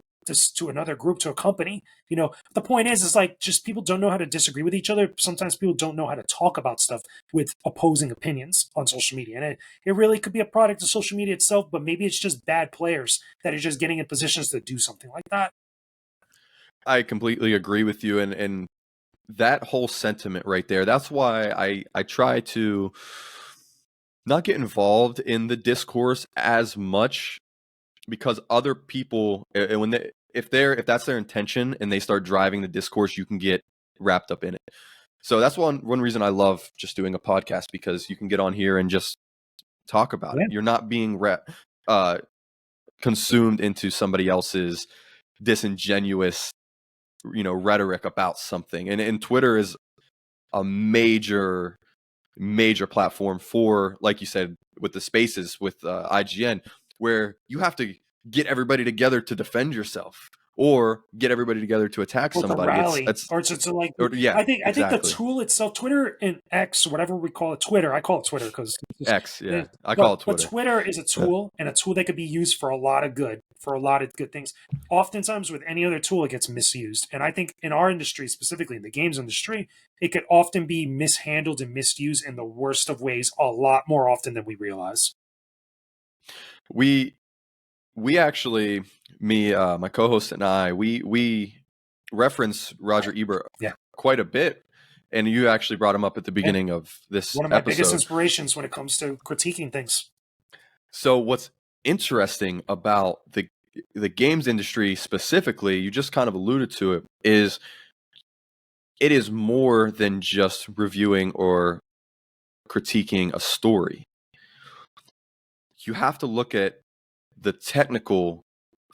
to another group, to a company. The point is like, just people don't know how to disagree with each other. Sometimes people don't know how to talk about stuff with opposing opinions on social media. And it really could be a product of social media itself, but maybe it's just bad players that are just getting in positions to do something like that. I completely agree with you, and that whole sentiment right there. That's why I try to not get involved in the discourse as much, because other people, if that's their intention and they start driving the discourse, you can get wrapped up in it. So that's one reason I love just doing a podcast, because you can get on here and just talk about it. You're not being consumed into somebody else's disingenuous rhetoric about something. And Twitter is a major platform for, like you said, with the spaces with IGN, where you have to get everybody together to defend yourself or get everybody together to attack somebody. Rally, I think the exactly. tool itself, Twitter and X, whatever we call it, Twitter. I call it Twitter because X. Yeah, I call it Twitter. But Twitter is a tool, and a tool that could be used for a lot of good things. Oftentimes, with any other tool, it gets misused, and I think in our industry, specifically in the games industry, it could often be mishandled and misused in the worst of ways, a lot more often than we realize. We actually, my co-host and I, we reference Roger Ebert quite a bit, and you actually brought him up at the beginning of this one of my episode. biggest inspirations when it comes to critiquing things. So what's interesting about the games industry specifically, you just kind of alluded to it, it is more than just reviewing or critiquing a story. You have to look at the technical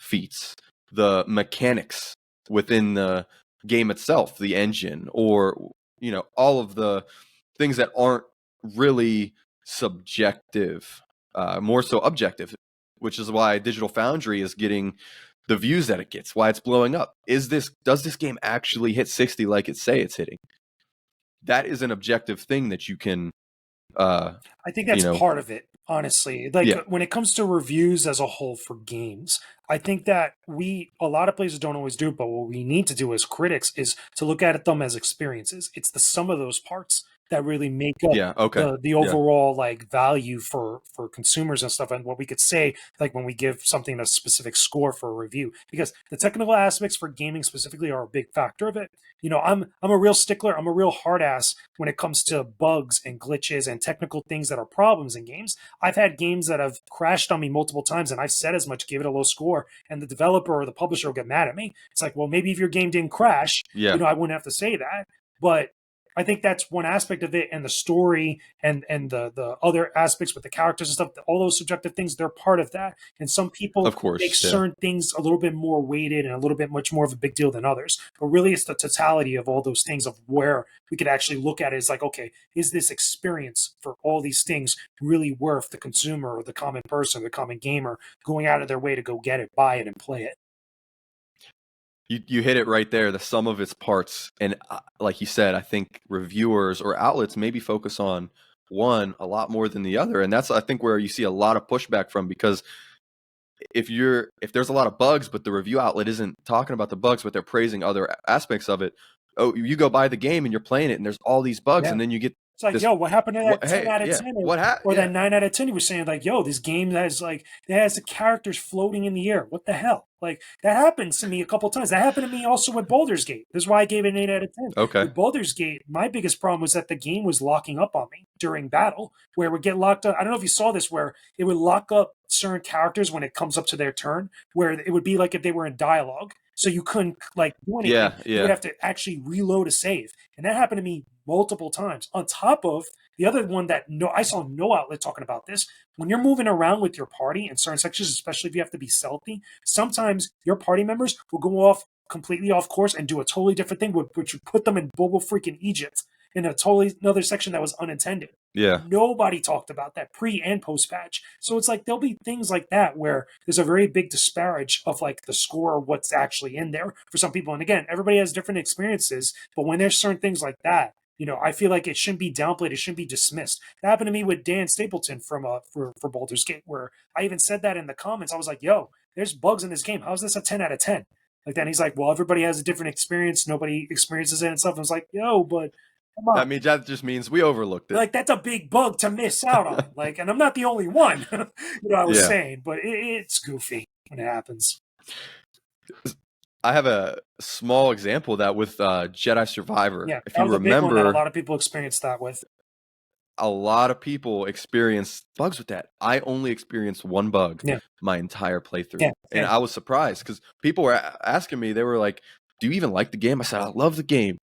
feats, the mechanics within the game itself, the engine, or all of the things that aren't really subjective, more so objective, which is why Digital Foundry is getting the views that it gets, why it's blowing up. Does this game actually hit 60 like it say it's hitting? That is an objective thing that you can I think that's part of it, honestly. Like yeah. when it comes to reviews as a whole for games, I think that a lot of places don't always do it, but what we need to do as critics is to look at them as experiences. It's the sum of those parts that really make up Yeah, okay. the overall like value for consumers and stuff, and what we could say like when we give something a specific score for a review, because the technical aspects for gaming specifically are a big factor of it. I'm a real stickler, I'm a real hard ass when it comes to bugs and glitches and technical things that are problems in games. I've had games that have crashed on me multiple times, and I've said as much, gave it a low score, and the developer or the publisher will get mad at me. It's like, well, maybe if your game didn't crash, I wouldn't have to say that. But I think that's one aspect of it, and the story and the other aspects with the characters and stuff, all those subjective things, they're part of that. And some people of course make certain things a little bit more weighted and a little bit much more of a big deal than others. But really, it's the totality of all those things of where we could actually look at it as like, okay, is this experience for all these things really worth the consumer or the common person, the common gamer going out of their way to go get it, buy it, and play it? You hit it right there, the sum of its parts. And like you said, I think reviewers or outlets maybe focus on one a lot more than the other. And that's, I think, where you see a lot of pushback from, because if there's a lot of bugs, but the review outlet isn't talking about the bugs, but they're praising other aspects of it. Oh, you go buy the game and you're playing it and there's all these bugs, and then you get it's like, yo, what happened to that 10 out of 10 or that 9 out of 10? You were saying like, yo, this game has the characters floating in the air. What the hell? Like, that happens to me a couple times. That happened to me also with Baldur's Gate. This is why I gave it an 8 out of 10. Okay. With Baldur's Gate, my biggest problem was that the game was locking up on me during battle, where it would get locked up. I don't know if you saw this, where it would lock up certain characters when it comes up to their turn, where it would be like if they were in dialogue. So you couldn't like do anything. Yeah. You would have to actually reload a save. And that happened to me multiple times. On top of the other one that I saw no outlet talking about this, when you're moving around with your party in certain sections, especially if you have to be stealthy, sometimes your party members will go off completely off course and do a totally different thing, which would put them in Bobo freaking Egypt in a totally another section that was unintended. Yeah. Nobody talked about that pre and post patch. So it's like there'll be things like that where there's a very big disparage of like the score or what's actually in there for some people. And again, everybody has different experiences, but when there's certain things like that, I feel like it shouldn't be downplayed. It shouldn't be dismissed. That happened to me with Dan Stapleton for Baldur's Gate, where I even said that in the comments. I was like, yo, there's bugs in this game. How is this a 10 out of 10? Like that. And he's like, well, everybody has a different experience. Nobody experiences it and stuff. And I was like, yo, but come on. I mean, that just means we overlooked it. Like, that's a big bug to miss out on. Like, and I'm not the only one, I was saying, but it's goofy when it happens. I have a small example of that with Jedi Survivor. Yeah, if you remember, that a lot of people experienced that with. A lot of people experienced bugs with that. I only experienced one bug my entire playthrough. Yeah, and I was surprised because people were asking me, they were like, do you even like the game? I said, I love the game.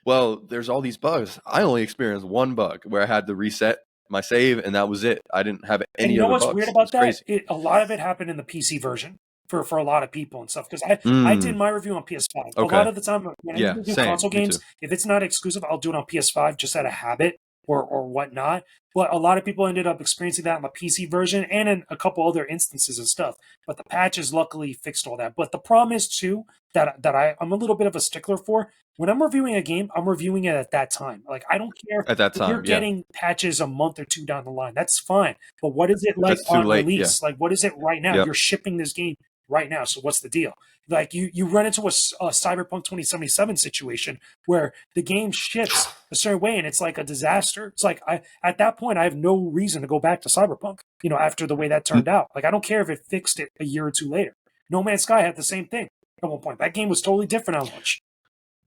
Well, there's all these bugs. I only experienced one bug where I had to reset my save, and that was it. I didn't have any other bugs. And what's weird about that? A lot of it happened in the PC version for a lot of people and stuff. Because I did my review on PS5. Okay. A lot of the time when I do console games, if it's not exclusive, I'll do it on PS5 just out of habit or whatnot. But a lot of people ended up experiencing that in the PC version and in a couple other instances and stuff. But the patches luckily fixed all that. But the problem is, too, that I'm a little bit of a stickler for. When I'm reviewing a game, I'm reviewing it at that time. Like, I don't care at that time, if you're getting patches a month or two down the line. That's fine. But what is it like on release? Like, what is it right now? You're shipping this game right now. So what's the deal? Like, you run into a Cyberpunk 2077 situation where the game ships a certain way and it's like a disaster. It's like, at that point, I have no reason to go back to Cyberpunk, after the way that turned out. Like, I don't care if it fixed it a year or two later. No Man's Sky had the same thing at one point. That game was totally different on launch.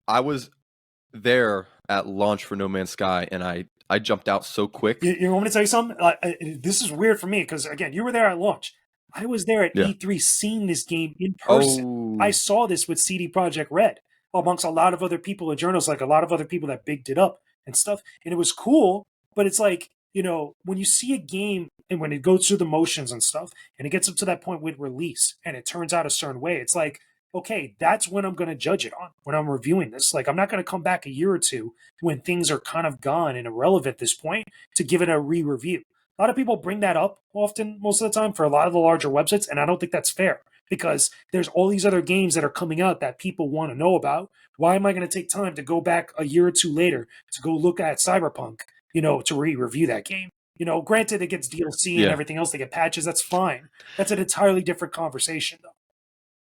I was there at launch for No Man's Sky, and I jumped out so quick. You want me to tell you something? This is weird for me because, again, you were there at launch. I was there at Yeah. E3 seeing this game in person. I Oh, saw this with CD Projekt Red amongst a lot of other people and journalists, like a lot of other people that bigged it up and stuff. And it was cool, but it's like, when you see a game and when it goes through the motions and stuff, and it gets up to that point with release and it turns out a certain way, it's like, okay, that's when I'm going to judge it on, when I'm reviewing this. Like, I'm not going to come back a year or two when things are kind of gone and irrelevant at this point to give it a re-review. A lot of people bring that up often, most of the time, for a lot of the larger websites, and I don't think that's fair because there's all these other games that are coming out that people want to know about. Why am I going to take time to go back a year or two later to go look at Cyberpunk, to re-review that game? Granted, it gets DLC and yeah. everything else. They get patches. That's fine. That's an entirely different conversation, though.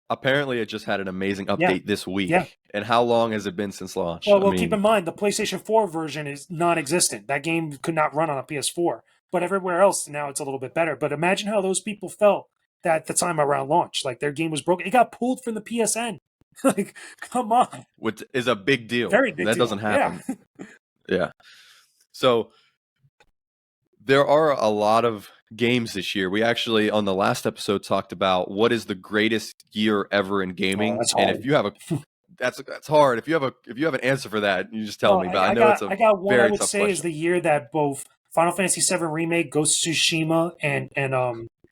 Apparently, it just had an amazing Yeah, update this week. yeah. And how long has it been since launch? Well, keep in mind the PlayStation 4 version is non-existent. That game could not run on a PS4, but everywhere else now it's a little bit better. But imagine how those people felt at the time around launch. Like their game was broken. It got pulled from the PSN. Like, come on, Which is a big deal. very big That deal. doesn't happen. Yeah. Yeah. So there are a lot of games this year. We actually, on the last episode, talked about what is the greatest year ever in gaming. That's And hard. if you have a that's hard. If you have an answer for that, you just tell me. But I know it's a I got one I very would tough say question. is the year that both Final Fantasy VII Remake, Ghost of Tsushima, and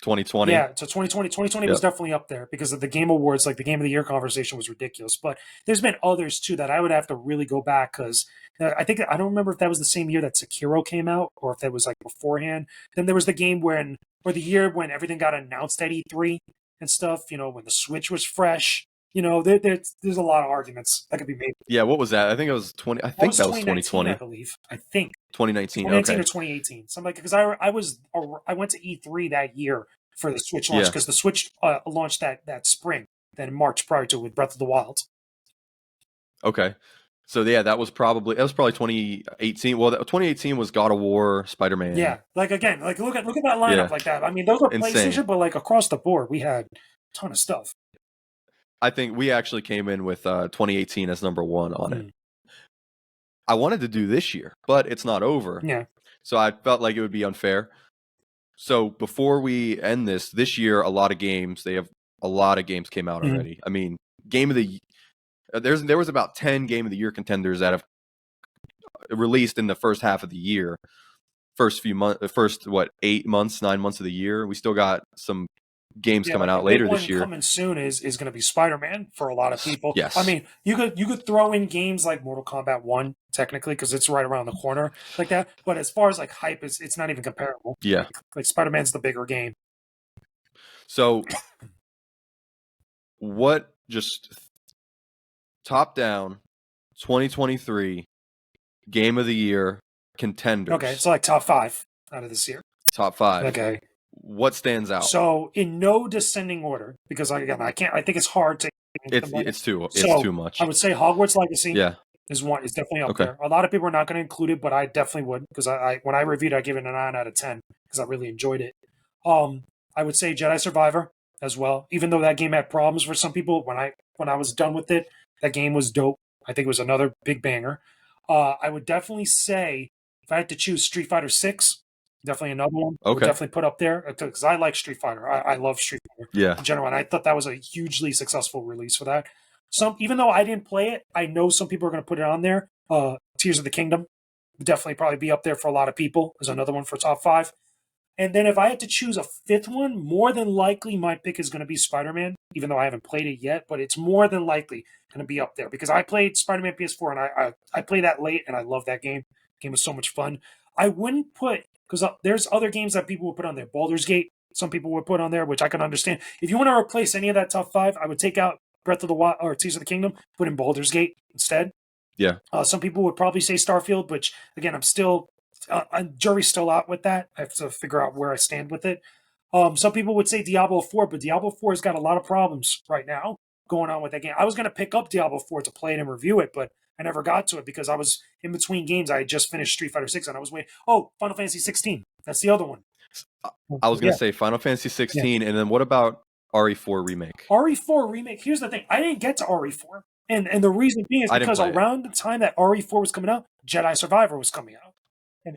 2020. Yeah, so 2020 was Yep. definitely up there because of the Game Awards. Like the Game of the Year conversation was ridiculous. But there's been others too that I would have to really go back because I don't remember if that was the same year that Sekiro came out or if that was like beforehand. Then there was the game or the year when everything got announced at E3 and stuff. When the Switch was fresh. There's a lot of arguments that could be made. Yeah, what was that? I think it was 20. I think that was 2020. I believe. I think 2019. 2019 Okay. or 2018, something like, because I went to E3 that year for the Switch launch Yeah. because the Switch launched that spring, then in March prior to with Breath of the Wild. Okay. So yeah, that was probably 2018. Well, 2018 was God of War, Spider-Man. Yeah, like again, like look at that lineup Yeah. like that. I mean, those are Insane. PlayStation, but like across the board, we had a ton of stuff. I think we actually came in with 2018 as number one on it. I wanted to do this year, but it's not over. Yeah. So I felt like it would be unfair. So before we end this year, a lot of games came out already. I mean, game of the there was about 10 game of the year contenders that have released in the first half of the year. First 8 months, 9 months of the year. We still got some games coming out later this year. Coming soon is going to be Spider-Man for a lot of people. Yes. I mean, you could throw in games like Mortal Kombat 1 technically because it's right around the corner like that. But as far as like hype, it's not even comparable. Yeah. Like Spider-Man's the bigger game. So what just top down 2023 game of the year contenders? Okay, so like top 5 out of this year. Top 5. Okay. What stands out? So in no descending order, because I think it's hard to. It's too much. I would say Hogwarts Legacy. Yeah. Is definitely up there. A lot of people are not going to include it, but I definitely would because when I reviewed it, I gave it a 9 out of 10 because I really enjoyed it. I would say Jedi Survivor as well, even though that game had problems for some people. When I was done with it, that game was dope. I think it was another big banger. I would definitely say if I had to choose Street Fighter 6, definitely another one. I would definitely put up there because I like Street Fighter. I love Street Fighter in general, and I thought that was a hugely successful release for that. Even though I didn't play it, I know some people are going to put it on there. Tears of the Kingdom would definitely probably be up there for a lot of people. There's another one for top 5. And then if I had to choose a 5th one, more than likely my pick is going to be Spider-Man, even though I haven't played it yet, but it's more than likely going to be up there because I played Spider-Man PS4 and I played that late and I love that game. The game was so much fun. I wouldn't put, because there's other games that people would put on there. Baldur's Gate, some people would put on there, which I can understand. If you want to replace any of that top 5, I would take out Breath of the Wild or Tears of the Kingdom, put in Baldur's Gate instead. Yeah. Some people would probably say Starfield, which again, I'm still jury's still out with that. I have to figure out where I stand with it. Some people would say Diablo 4, but Diablo 4 has got a lot of problems right now going on with that game. I was going to pick up Diablo 4 to play it and review it, but I never got to it because I was in between games. I had just finished Street Fighter 6 and I was waiting. Oh, Final Fantasy 16. That's the other one. I was going to say Final Fantasy 16, and then what about RE4 Remake? RE4 Remake. Here's the thing. I didn't get to RE4. And the reason being is because around the time that RE4 was coming out, Jedi Survivor was coming out. And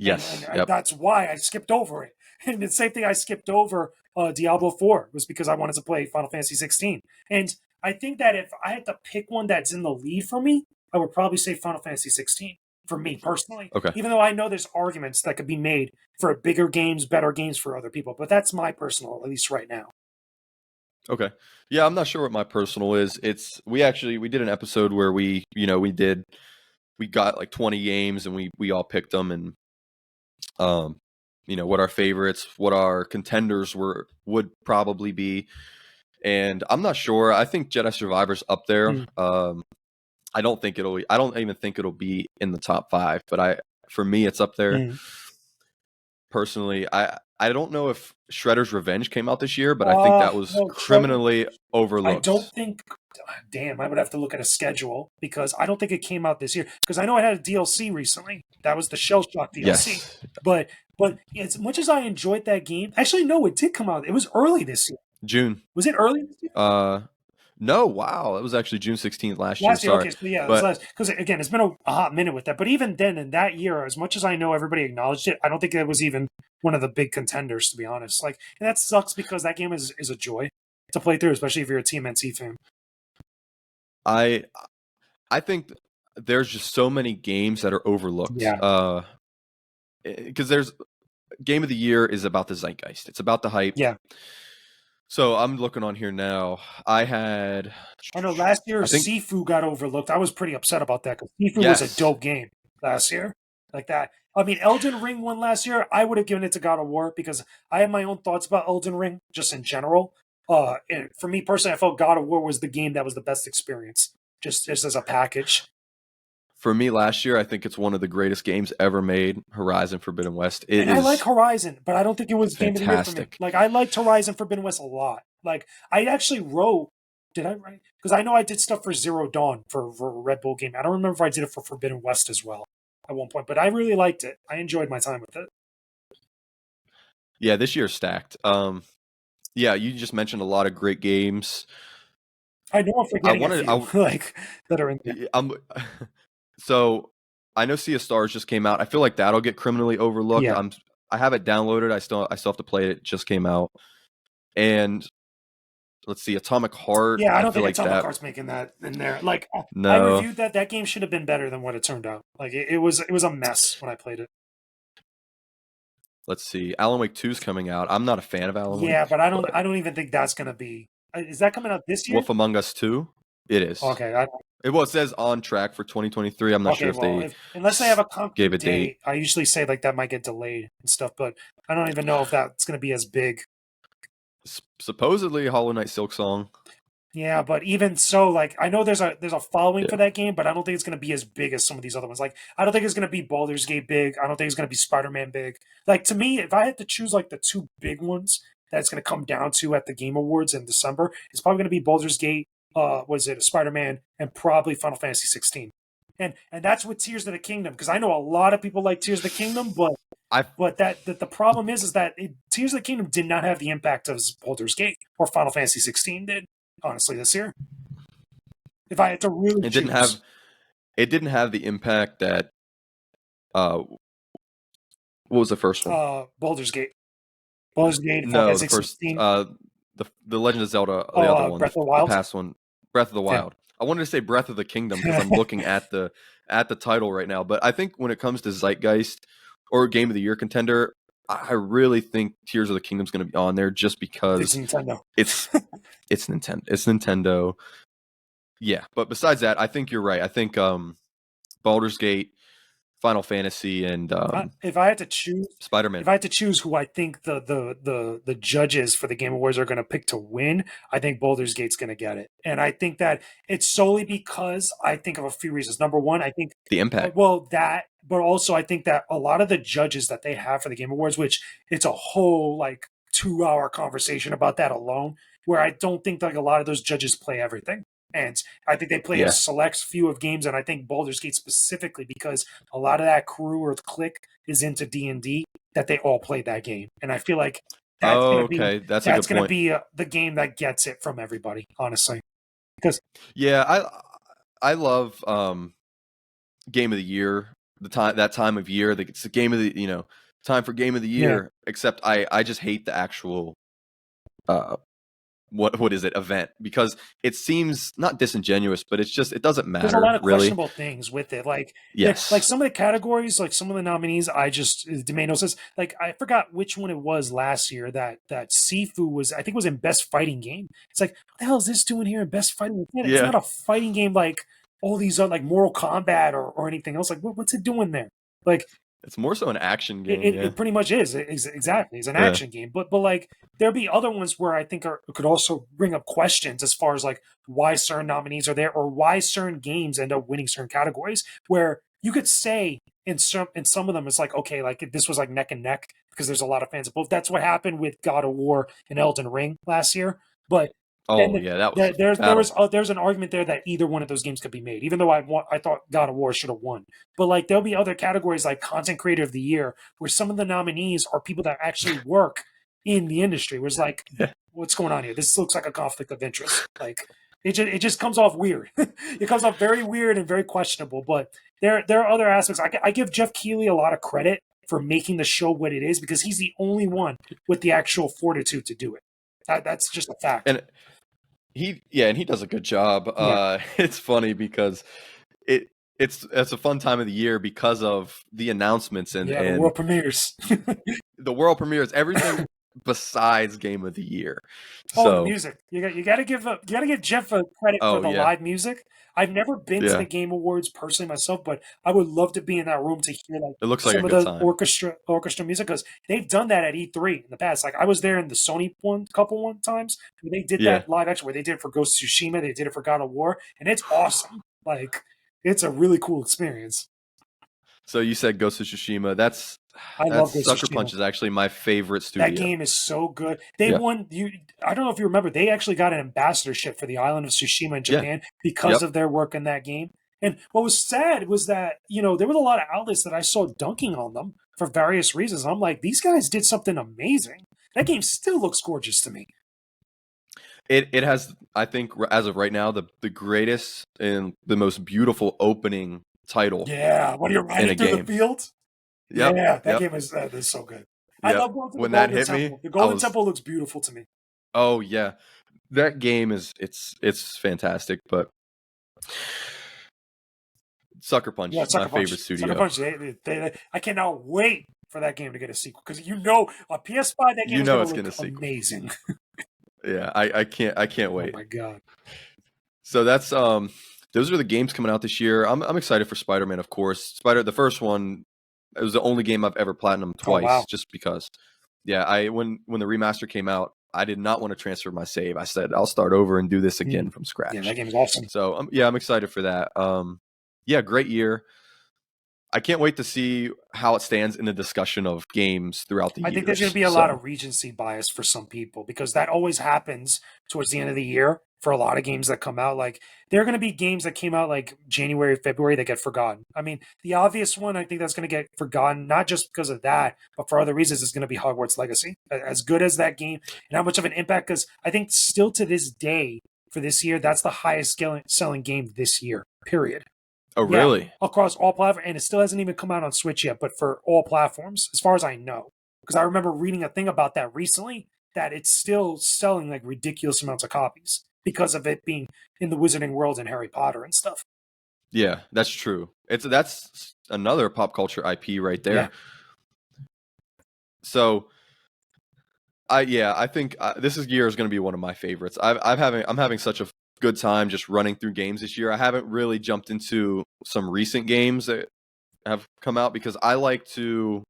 that's why I skipped over it. And the same thing I skipped over Diablo 4 was because I wanted to play Final Fantasy 16. And I think that if I had to pick one that's in the lead for me, I would probably say Final Fantasy 16 for me personally. Okay. Even though I know there's arguments that could be made for bigger games, better games for other people, but that's my personal, at least right now. Okay. Yeah, I'm not sure what my personal is. We did an episode where we got like 20 games and we all picked them, and what our favorites, what our contenders would probably be. And I'm not sure. I think Jedi Survivor's up there. I don't even think it'll be in the top 5, but for me it's up there. Personally, I don't know if Shredder's Revenge came out this year, but I think that was criminally overlooked. I don't think. Damn, I would have to look at a schedule because I don't think it came out this year. Because I know it had a DLC recently. That was the Shell Shock DLC. Yes. But as much as I enjoyed that game, actually no, it did come out. It was early this year. June. Was it early this year? No, wow, it was actually June 16th last year. Sorry. Okay, so yeah, because again, it's been a hot minute with that. But even then, in that year, as much as I know everybody acknowledged it, I don't think it was even one of the big contenders, to be honest. Like, and that sucks because that game is a joy to play through, especially if you're a TMNT fan. I think there's just so many games that are overlooked. Yeah. Because there's Game of the Year is about the zeitgeist. It's about the hype. Yeah. So I'm looking on here now. I know last year Sifu got overlooked. I was pretty upset about that because Sifu was a dope game last year. Like that. I mean, Elden Ring won last year. I would have given it to God of War because I have my own thoughts about Elden Ring just in general. And for me personally, I felt God of War was the game that was the best experience, just as a package. For me, last year, I think it's one of the greatest games ever made, Horizon Forbidden West. I like Horizon, but I don't think it was fantastic. Game of the Year for me. Like, I liked Horizon Forbidden West a lot. Like, I actually wrote, did I write? Because I know I did stuff for Zero Dawn for Red Bull game. I don't remember if I did it for Forbidden West as well at one point, but I really liked it. I enjoyed my time with it. Yeah, this year's stacked. Yeah, you just mentioned a lot of great games. I know I'm forgetting a few, like, that are in there. So I know Sea of Stars just came out. I feel like that'll get criminally overlooked. Yeah. I have it downloaded. I still have to play it. It just came out. And let's see, Atomic Heart. Yeah, I don't think like Atomic Heart's making that in there. Like, no. I reviewed that. That game should have been better than what it turned out. Like, it was a mess when I played it. Let's see, Alan Wake 2's coming out. I'm not a fan of Alan Wake. Yeah, but I don't even think that's gonna be. Is that coming out this year? Wolf Among Us 2. It is. Okay. It says on track for 2023. I'm not sure if unless they have a gave a date. I usually say like that might get delayed and stuff, but I don't even know if that's going to be as big. Supposedly Hollow Knight Silksong. Yeah, but even so, like I know there's a following for that game, but I don't think it's going to be as big as some of these other ones. Like I don't think it's going to be Baldur's Gate big. I don't think it's going to be Spider-Man big. Like to me, if I had to choose like the two big ones that's going to come down to at the Game Awards in December, it's probably going to be Baldur's Gate. Spider-Man, and probably Final Fantasy 16. And that's with Tears of the Kingdom, because I know a lot of people like Tears of the Kingdom, but the problem is that Tears of the Kingdom did not have the impact of Baldur's Gate or Final Fantasy 16 did, honestly, this year. If I had to really it didn't have the impact that what was the first one? Baldur's Gate. Baldur's Gate, no, the first the Legend of Zelda, the other one, Breath of the Wild? the past one, Breath of the Wild. Yeah. I wanted to say Breath of the Kingdom because I'm looking at the title right now. But I think when it comes to Zeitgeist or Game of the Year contender, I really think Tears of the Kingdom's going to be on there just because it's Nintendo. It's Nintendo. It's Nintendo. Yeah, but besides that, I think you're right. I think Baldur's Gate, Final Fantasy, and if I had to choose Spider-Man, if I had to choose who I think the judges for the Game Awards are going to pick to win, I think Baldur's Gate's going to get it, and I think that it's solely because I think of a few reasons. Number one, I think the impact. But also I think that a lot of the judges that they have for the Game Awards, which it's a whole like 2-hour conversation about that alone, where I don't think like a lot of those judges play everything. And I think they play a select few of games, and I think Baldur's Gate specifically because a lot of that crew or the clique is into D&D that they all played that game, and I feel like that's going to be the game that gets it from everybody, honestly. Because I love Game of the Year, that time of year. It's the game of the time for game of the Yeah. year. Except I just hate the actual uh what is it event, because it seems not disingenuous, but it doesn't There's a lot matter of really. questionable things with it. Like Yes. some of the categories, like some of the nominees, I just Domino says, like I forgot which one it was last year that Sifu was, I think was in best fighting game. It's like, what the hell is this doing here in best fighting game? It's Yeah. not a fighting game like all these other like Mortal Kombat or anything else. Like what's it doing there? Like It's more so an action it, game. it, Yeah. it pretty much is exactly. It's an Yeah. action game, but like there'll be other ones where I think could also bring up questions as far as like why certain nominees are there or why certain games end up winning certain categories. Where you could say in some of them it's like, okay, like this was like neck and neck because there's a lot of fans of both. That's what happened with God of War and Elden Ring last year. But then Oh yeah, that was a battle. there's an argument there that either one of those games could be made, even though I thought God of War should have won. But like there'll be other categories like content creator of the year where some of the nominees are people that actually work in the industry. Where it's like, Yeah. what's going on here? This looks like a conflict of interest. Like it just comes off weird. It comes off very weird and very questionable. But there are other aspects. I give Jeff Keighley a lot of credit for making the show what it is because he's the only one with the actual fortitude to do it. That's just a fact. And he does a good job. Yeah. It's funny because it's a fun time of the year because of the announcements and Yeah, the world premieres. the world premieres, everything besides game of the year. Oh, the So, music. You got to give Jeff a credit for oh the yeah, live music. I've never been to the yeah, Game Awards personally myself, but I would love to be in that room to hear like it looks like a some of good the time. orchestra music because they've done that at E3 in the past. Like I was there in the Sony one times where they did Yeah. that live action where they did it for Ghost of Tsushima, they did it for God of War, and it's awesome. Like it's a really cool experience. So you said Ghost of Tsushima. I love That's Ghost of Sucker Tsushima. Punch is actually my favorite That studio. game is so good. They Yeah. won you. I don't know if you remember. They actually got an ambassadorship for the island of Tsushima in Yeah. Japan because Yep. of their work in that game. And what was sad was that there was a lot of outlets that I saw dunking on them for various reasons. I'm like, these guys did something amazing. That game still looks gorgeous to me. It has, I think, as of right now, the greatest and the most beautiful opening title Yeah, when you're in riding a through the game. field. Yep. Yeah, that Yep. game is so good. I Yep. love going to the When that Golden hit Temple. me, The I Golden was, Temple looks beautiful to me. oh yeah, that game is it's fantastic. But Sucker Yeah, Punch, my Sucker favorite Punch. Sucker studio. Punch. I cannot wait for that game to get a sequel because on PS5 that game You is know going to it's look gonna sequel. amazing. Yeah, I can't Oh wait. my god! So that's those are the games coming out this year. I'm excited for Spider-Man, of course. The first one, it was the only game I've ever platinumed Oh wow! twice, just because. Yeah, when the remaster came out, I did not want to transfer my save. I said I'll start over and do this again from Yeah, scratch. that game is awesome. So I'm excited for that. Yeah, great year. I can't wait to see how it stands in the discussion of games throughout the I think there's going to years. be a lot So of recency bias for some people because that always happens towards the end of the year for a lot of games that come out. Like there are going to be games that came out like January, February that get forgotten. I mean, the obvious one I think that's going to get forgotten not just because of that, but for other reasons is going to be Hogwarts Legacy. As good as that game and how much of an impact, because I think still to this day for this year, that's the highest selling game this year. Period. oh Yeah, really? across all platforms, and it still hasn't even come out on Switch yet, but for all platforms, as far as I know. Because I remember reading a thing about that recently, that it's still selling like ridiculous amounts of copies because of it being in the Wizarding World and Harry Potter and stuff. Yeah, that's true. That's another pop culture IP right there. Yeah. So I think this year is going to be one of my favorites. I'm having such a good time just running through games this year. I haven't really jumped into some recent games that have come out because I like to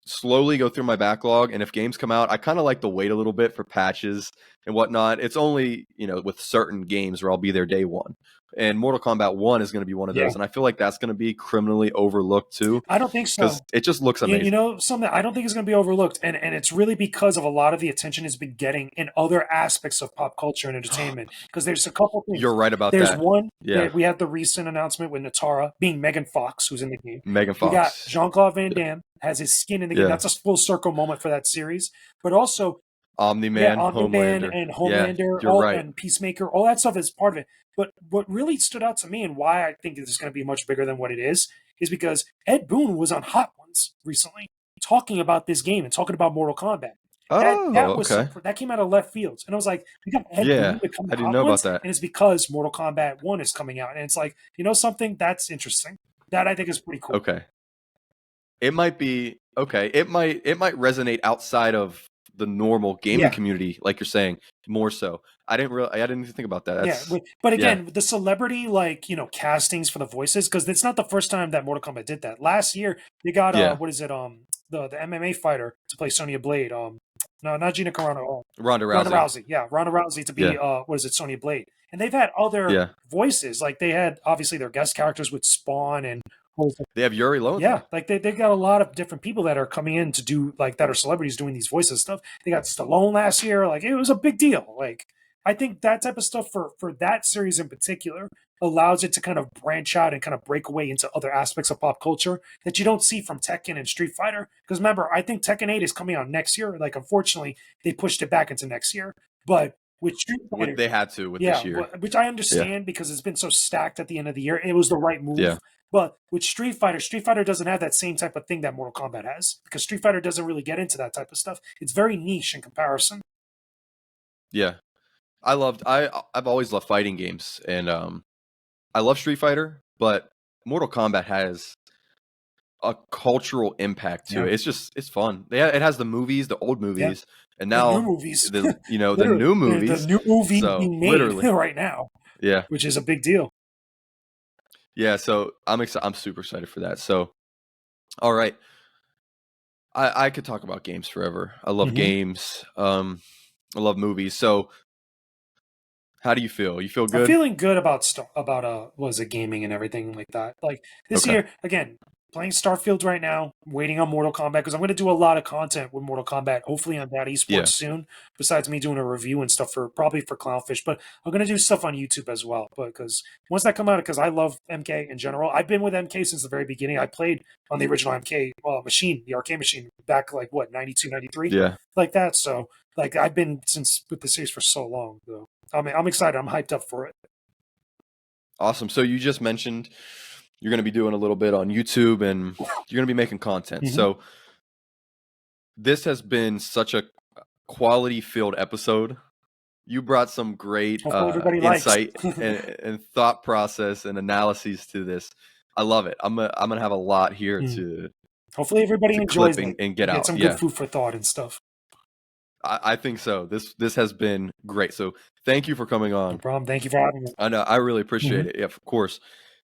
slowly go through my backlog, and if games come out, I kind of like to wait a little bit for patches and whatnot. It's only with certain games where I'll be there day one. And Mortal Kombat 1 is going to be one of Yeah. those, and I feel like that's going to be criminally overlooked too. I don't think so. Because it just looks amazing. Something I don't think is going to be overlooked, and it's really because of a lot of the attention it's been getting in other aspects of pop culture and entertainment. Because there's a couple things. You're right about There's that. one. Yeah. We had the recent announcement with Natara being Megan Fox, who's in the game. Megan We got Fox. Jean-Claude Van Damme has his skin in the game. Yeah. That's a full circle moment for that series. But also, Omni-Man, Omni-Man Homelander. and Homelander, Yeah, you're right. and Peacemaker, all that stuff is part of it. But what really stood out to me and why I think this is going to be much bigger than what it is because Ed Boon was on Hot Ones. Cons recently, talking about this game and talking about Mortal Kombat. That Oh, was okay. that came out of left field, and I was like, we got Ed Yeah, Boon to come I to didn't Hot know about Ones, that. and it's because Mortal Kombat 1 is coming out, and it's like, something that's interesting. That I think is pretty cool. Okay. It might be okay. It might resonate outside of the normal gaming Yeah. community, like you're saying, more so. I didn't even think about that. Yeah, That's but yeah, again, the celebrity castings for the voices, because it's not the first time that Mortal Kombat did that. Last year they got yeah. what is it, the MMA fighter to play Sonya Blade, no, not Gina Carano, Ronda Ronda Rousey. Rousey, yeah, Ronda Rousey to be Yeah, what is it, Sonya Blade, and they've had other yeah. voices, like they had obviously their guest characters with Spawn and They have Yuri yeah, Lowenthal. like they got a lot of different people that are coming in to do, like, that are celebrities doing these voices and stuff. They got Stallone last year. Like, it was a big deal. Like, I think that type of stuff for that series in particular allows it to kind of branch out and kind of break away into other aspects of pop culture that you don't see from Tekken and Street Fighter. Because remember, I think Tekken 8 is coming out next year. Like, unfortunately, they pushed it back into next year. But with Street Fighter, They had to with this yeah, year. which I Yeah, understand because it's been so stacked at the end of the year. It was the right yeah, move. But with Street Fighter doesn't have that same type of thing that Mortal Kombat has, because Street Fighter doesn't really get into that type of stuff. It's very niche in comparison. yeah. I've always loved fighting games, and I love Street Fighter, but Mortal Kombat has a cultural impact to Yeah. it. It's fun. Yeah, it has the movies, the old Yeah. movies, and The new now movies. the Literally. new The movies. new movie So being made literally, right now, yeah, which is a big deal. yeah. So I'm excited. I'm super excited for that. So all right, I could talk about games forever. I love Mm-hmm. games. I love movies. So how do you feel? You feel I'm good? feeling good about was it gaming and everything like that. Like this Okay. year, again, playing Starfield right now, waiting on Mortal Kombat, because I'm going to do a lot of content with Mortal Kombat, hopefully on that esports Yeah. soon. Besides me doing a review and stuff for probably for Clownfish, but I'm going to do stuff on YouTube as well. But because once that come out, because I love MK in general, I've been with MK since the very beginning. I played on the original MK machine, the arcade machine, back like what 92, 93, Yeah. like that. So like I've been since with the series for so long. So I'm excited. I'm hyped up for it. Awesome. So you just mentioned you're going to be doing a little bit on YouTube and you're going to be making content. Mm-hmm. So this has been such a quality filled episode. You brought some great Hopefully everybody likes. insight and thought process and analyses to this. I love it. I'm gonna have a lot here Mm. to Hopefully everybody clip enjoys it. and get Get out. some good Yeah, food for thought and stuff. I think so. This has been great. So thank you for coming No on. problem. Thank you for having me. I know I really appreciate Mm-hmm. it. Yeah, of course.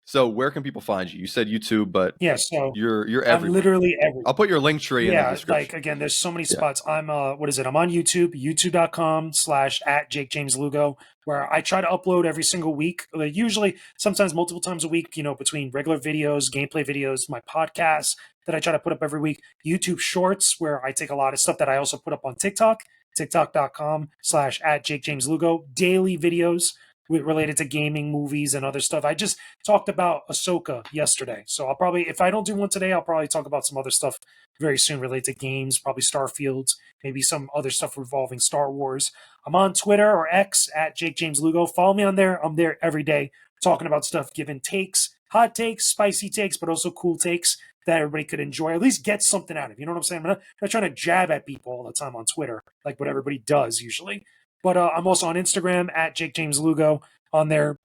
So where can people find you? You said YouTube, but Yeah, so you're I'm everywhere. literally everywhere. I'll put your link tree in the Yeah, like description. again, there's so many Yeah. spots. I'm what is it? I'm on YouTube, youtube.com/at Jakejames Lugo, where I try to upload every single week. Like usually sometimes multiple times a week, between regular videos, gameplay videos, my podcasts that I try to put up every week, YouTube shorts, where I take a lot of stuff that I also put up on TikTok, tiktok.com/at Jakejames Lugo, daily videos related to gaming, movies, and other stuff. I just talked about Ahsoka yesterday. So I'll probably, if I don't do one today, I'll probably talk about some other stuff very soon related to games, probably Starfield, maybe some other stuff revolving Star Wars. I'm on Twitter or X at Jake James Lugo. Follow me on there. I'm there every day talking about stuff, giving takes, hot takes, spicy takes, but also cool takes that everybody could enjoy, at least get something out of. You know what I'm saying? I'm not trying to jab at people all the time on Twitter, like what everybody does usually. But I'm also on Instagram at Jake James Lugo. On there,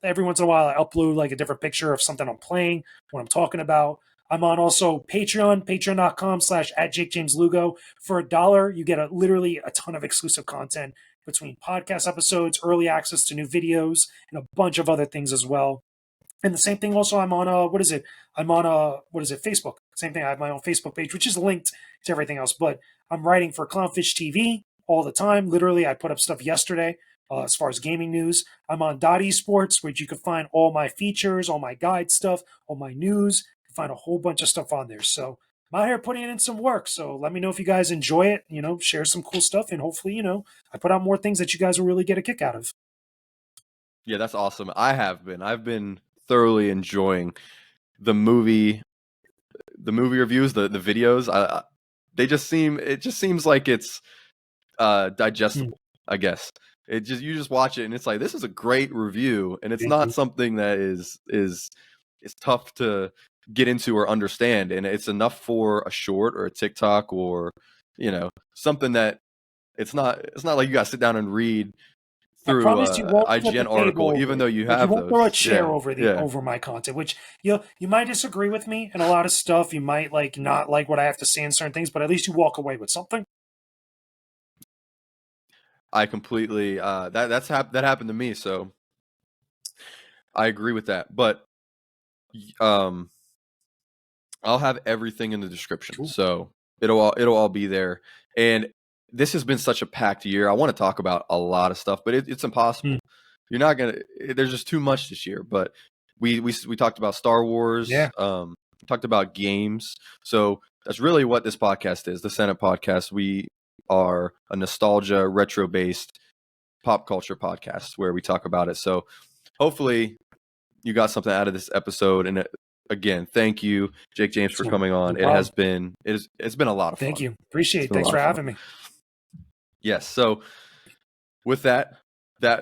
every once in a while, I upload like a different picture of something I'm playing, what I'm talking about. I'm on also Patreon, patreon.com/at Jake James Lugo. For $1, you get literally a ton of exclusive content between podcast episodes, early access to new videos, and a bunch of other things as well. And the same thing also, I'm on Facebook. Same thing, I have my own Facebook page, which is linked to everything else. But I'm writing for Clownfish TV all the time. Literally, I put up stuff yesterday as far as gaming news. I'm on Esports, which you can find all my features, all my guide stuff, all my news. You can find a whole bunch of stuff on there. So I'm out here putting in some work. So let me know if you guys enjoy it, share some cool stuff. And hopefully, I put out more things that you guys will really get a kick out of. Yeah, that's awesome. I've been thoroughly enjoying the movie reviews, the videos. It just seems like it's digestible, I guess. You just watch it and it's like, this is a great review, and it's Thank not you. something that is tough to get into or understand, and it's enough for a short or a TikTok or something that it's not like you got to sit down and read I through promise you won't flip IGN the table article, over even it. though you Like you have won't throw a those. chair Yeah, over yeah. over my content, which you might disagree with me in a lot of stuff. You might like not like what I have to say in certain things, but at least you walk away with something. I completely that happened to me, so I agree with that. But um, I'll have everything in the description, Cool. so it'll all be there. And this has been such a packed year. I want to talk about a lot of stuff, but it's impossible. You're not gonna. There's just too much this year. But we talked about Star Wars. Yeah. Talked about games. So that's really what this podcast is, the Senate Podcast. We are a nostalgia, retro-based pop culture podcast where we talk about it. So hopefully you got something out of this episode. And again, thank you, Jakejames, for coming on. No It's been a lot of fun. Thank you. Appreciate it. Thanks for having me. Yes. So with that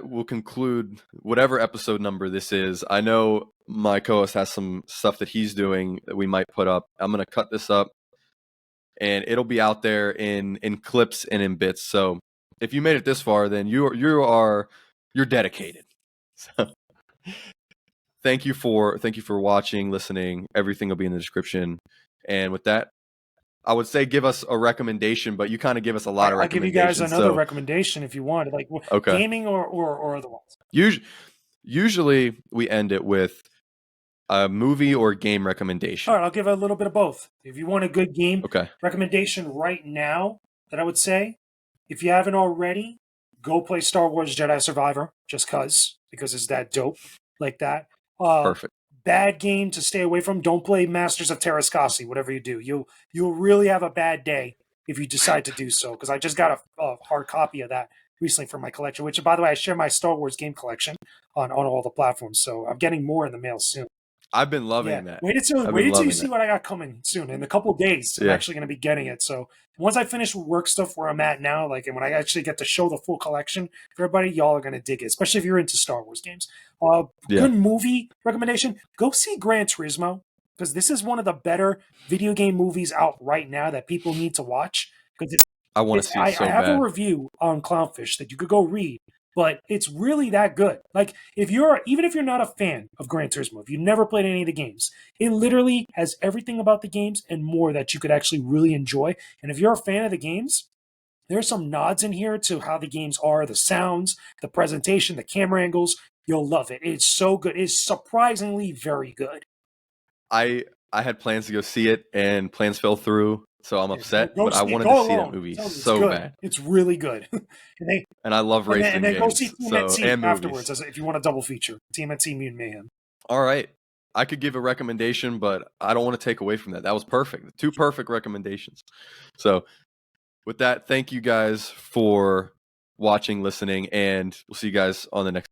will conclude whatever episode number this is. I know my co-host has some stuff that he's doing that we might put up. I'm going to cut this up and it'll be out there in clips and in bits. So if you made it this far, then you're dedicated. So thank you for watching, listening. Everything will be in the description. And with that, I would say give us a recommendation, but you kind of give us a lot of recommendations. I'll give you guys another recommendation if you want, like okay. Gaming or otherwise. Usually we end it with a movie or game recommendation. All right, I'll give a little bit of both. If you want a good game recommendation right now, that I would say, if you haven't already, go play Star Wars Jedi Survivor, just because it's that dope, like that. Perfect. Bad game to stay away from. Don't play Masters of Terrascasi, whatever you do. You'll really have a bad day if you decide to do so, because I just got a hard copy of that recently for my collection, which, by the way, I share my Star Wars game collection on all the platforms, so I'm getting more in the mail soon. I've been loving that. Wait until you see what I got coming soon. In a couple of days, I'm actually going to be getting it. So once I finish work stuff where I'm at now, and when I actually get to show the full collection for everybody, y'all are going to dig it, especially if you're into Star Wars games. Good movie recommendation: go see Gran Turismo, because this is one of the better video game movies out right now that people need to watch. Because I want to see it so bad. I have a review on Clownfish that you could go read. But it's really that good. Like, even if you're not a fan of Gran Turismo, if you've never played any of the games, it literally has everything about the games and more that you could actually really enjoy. And if you're a fan of the games, there's some nods in here to how the games are, the sounds, the presentation, the camera angles. You'll love it. It's so good. It's surprisingly very good. I had plans to go see it, and plans fell through. So I'm upset, but I wanted to see that movie so bad. It's really good. and I love racing and then games. Go see Team at Sea afterwards movies. if you want a double feature. Team at Sea Mutant Mayhem. All right. I could give a recommendation, but I don't want to take away from that. That was perfect. 2 perfect recommendations. So with that, thank you guys for watching, listening, and we'll see you guys on the next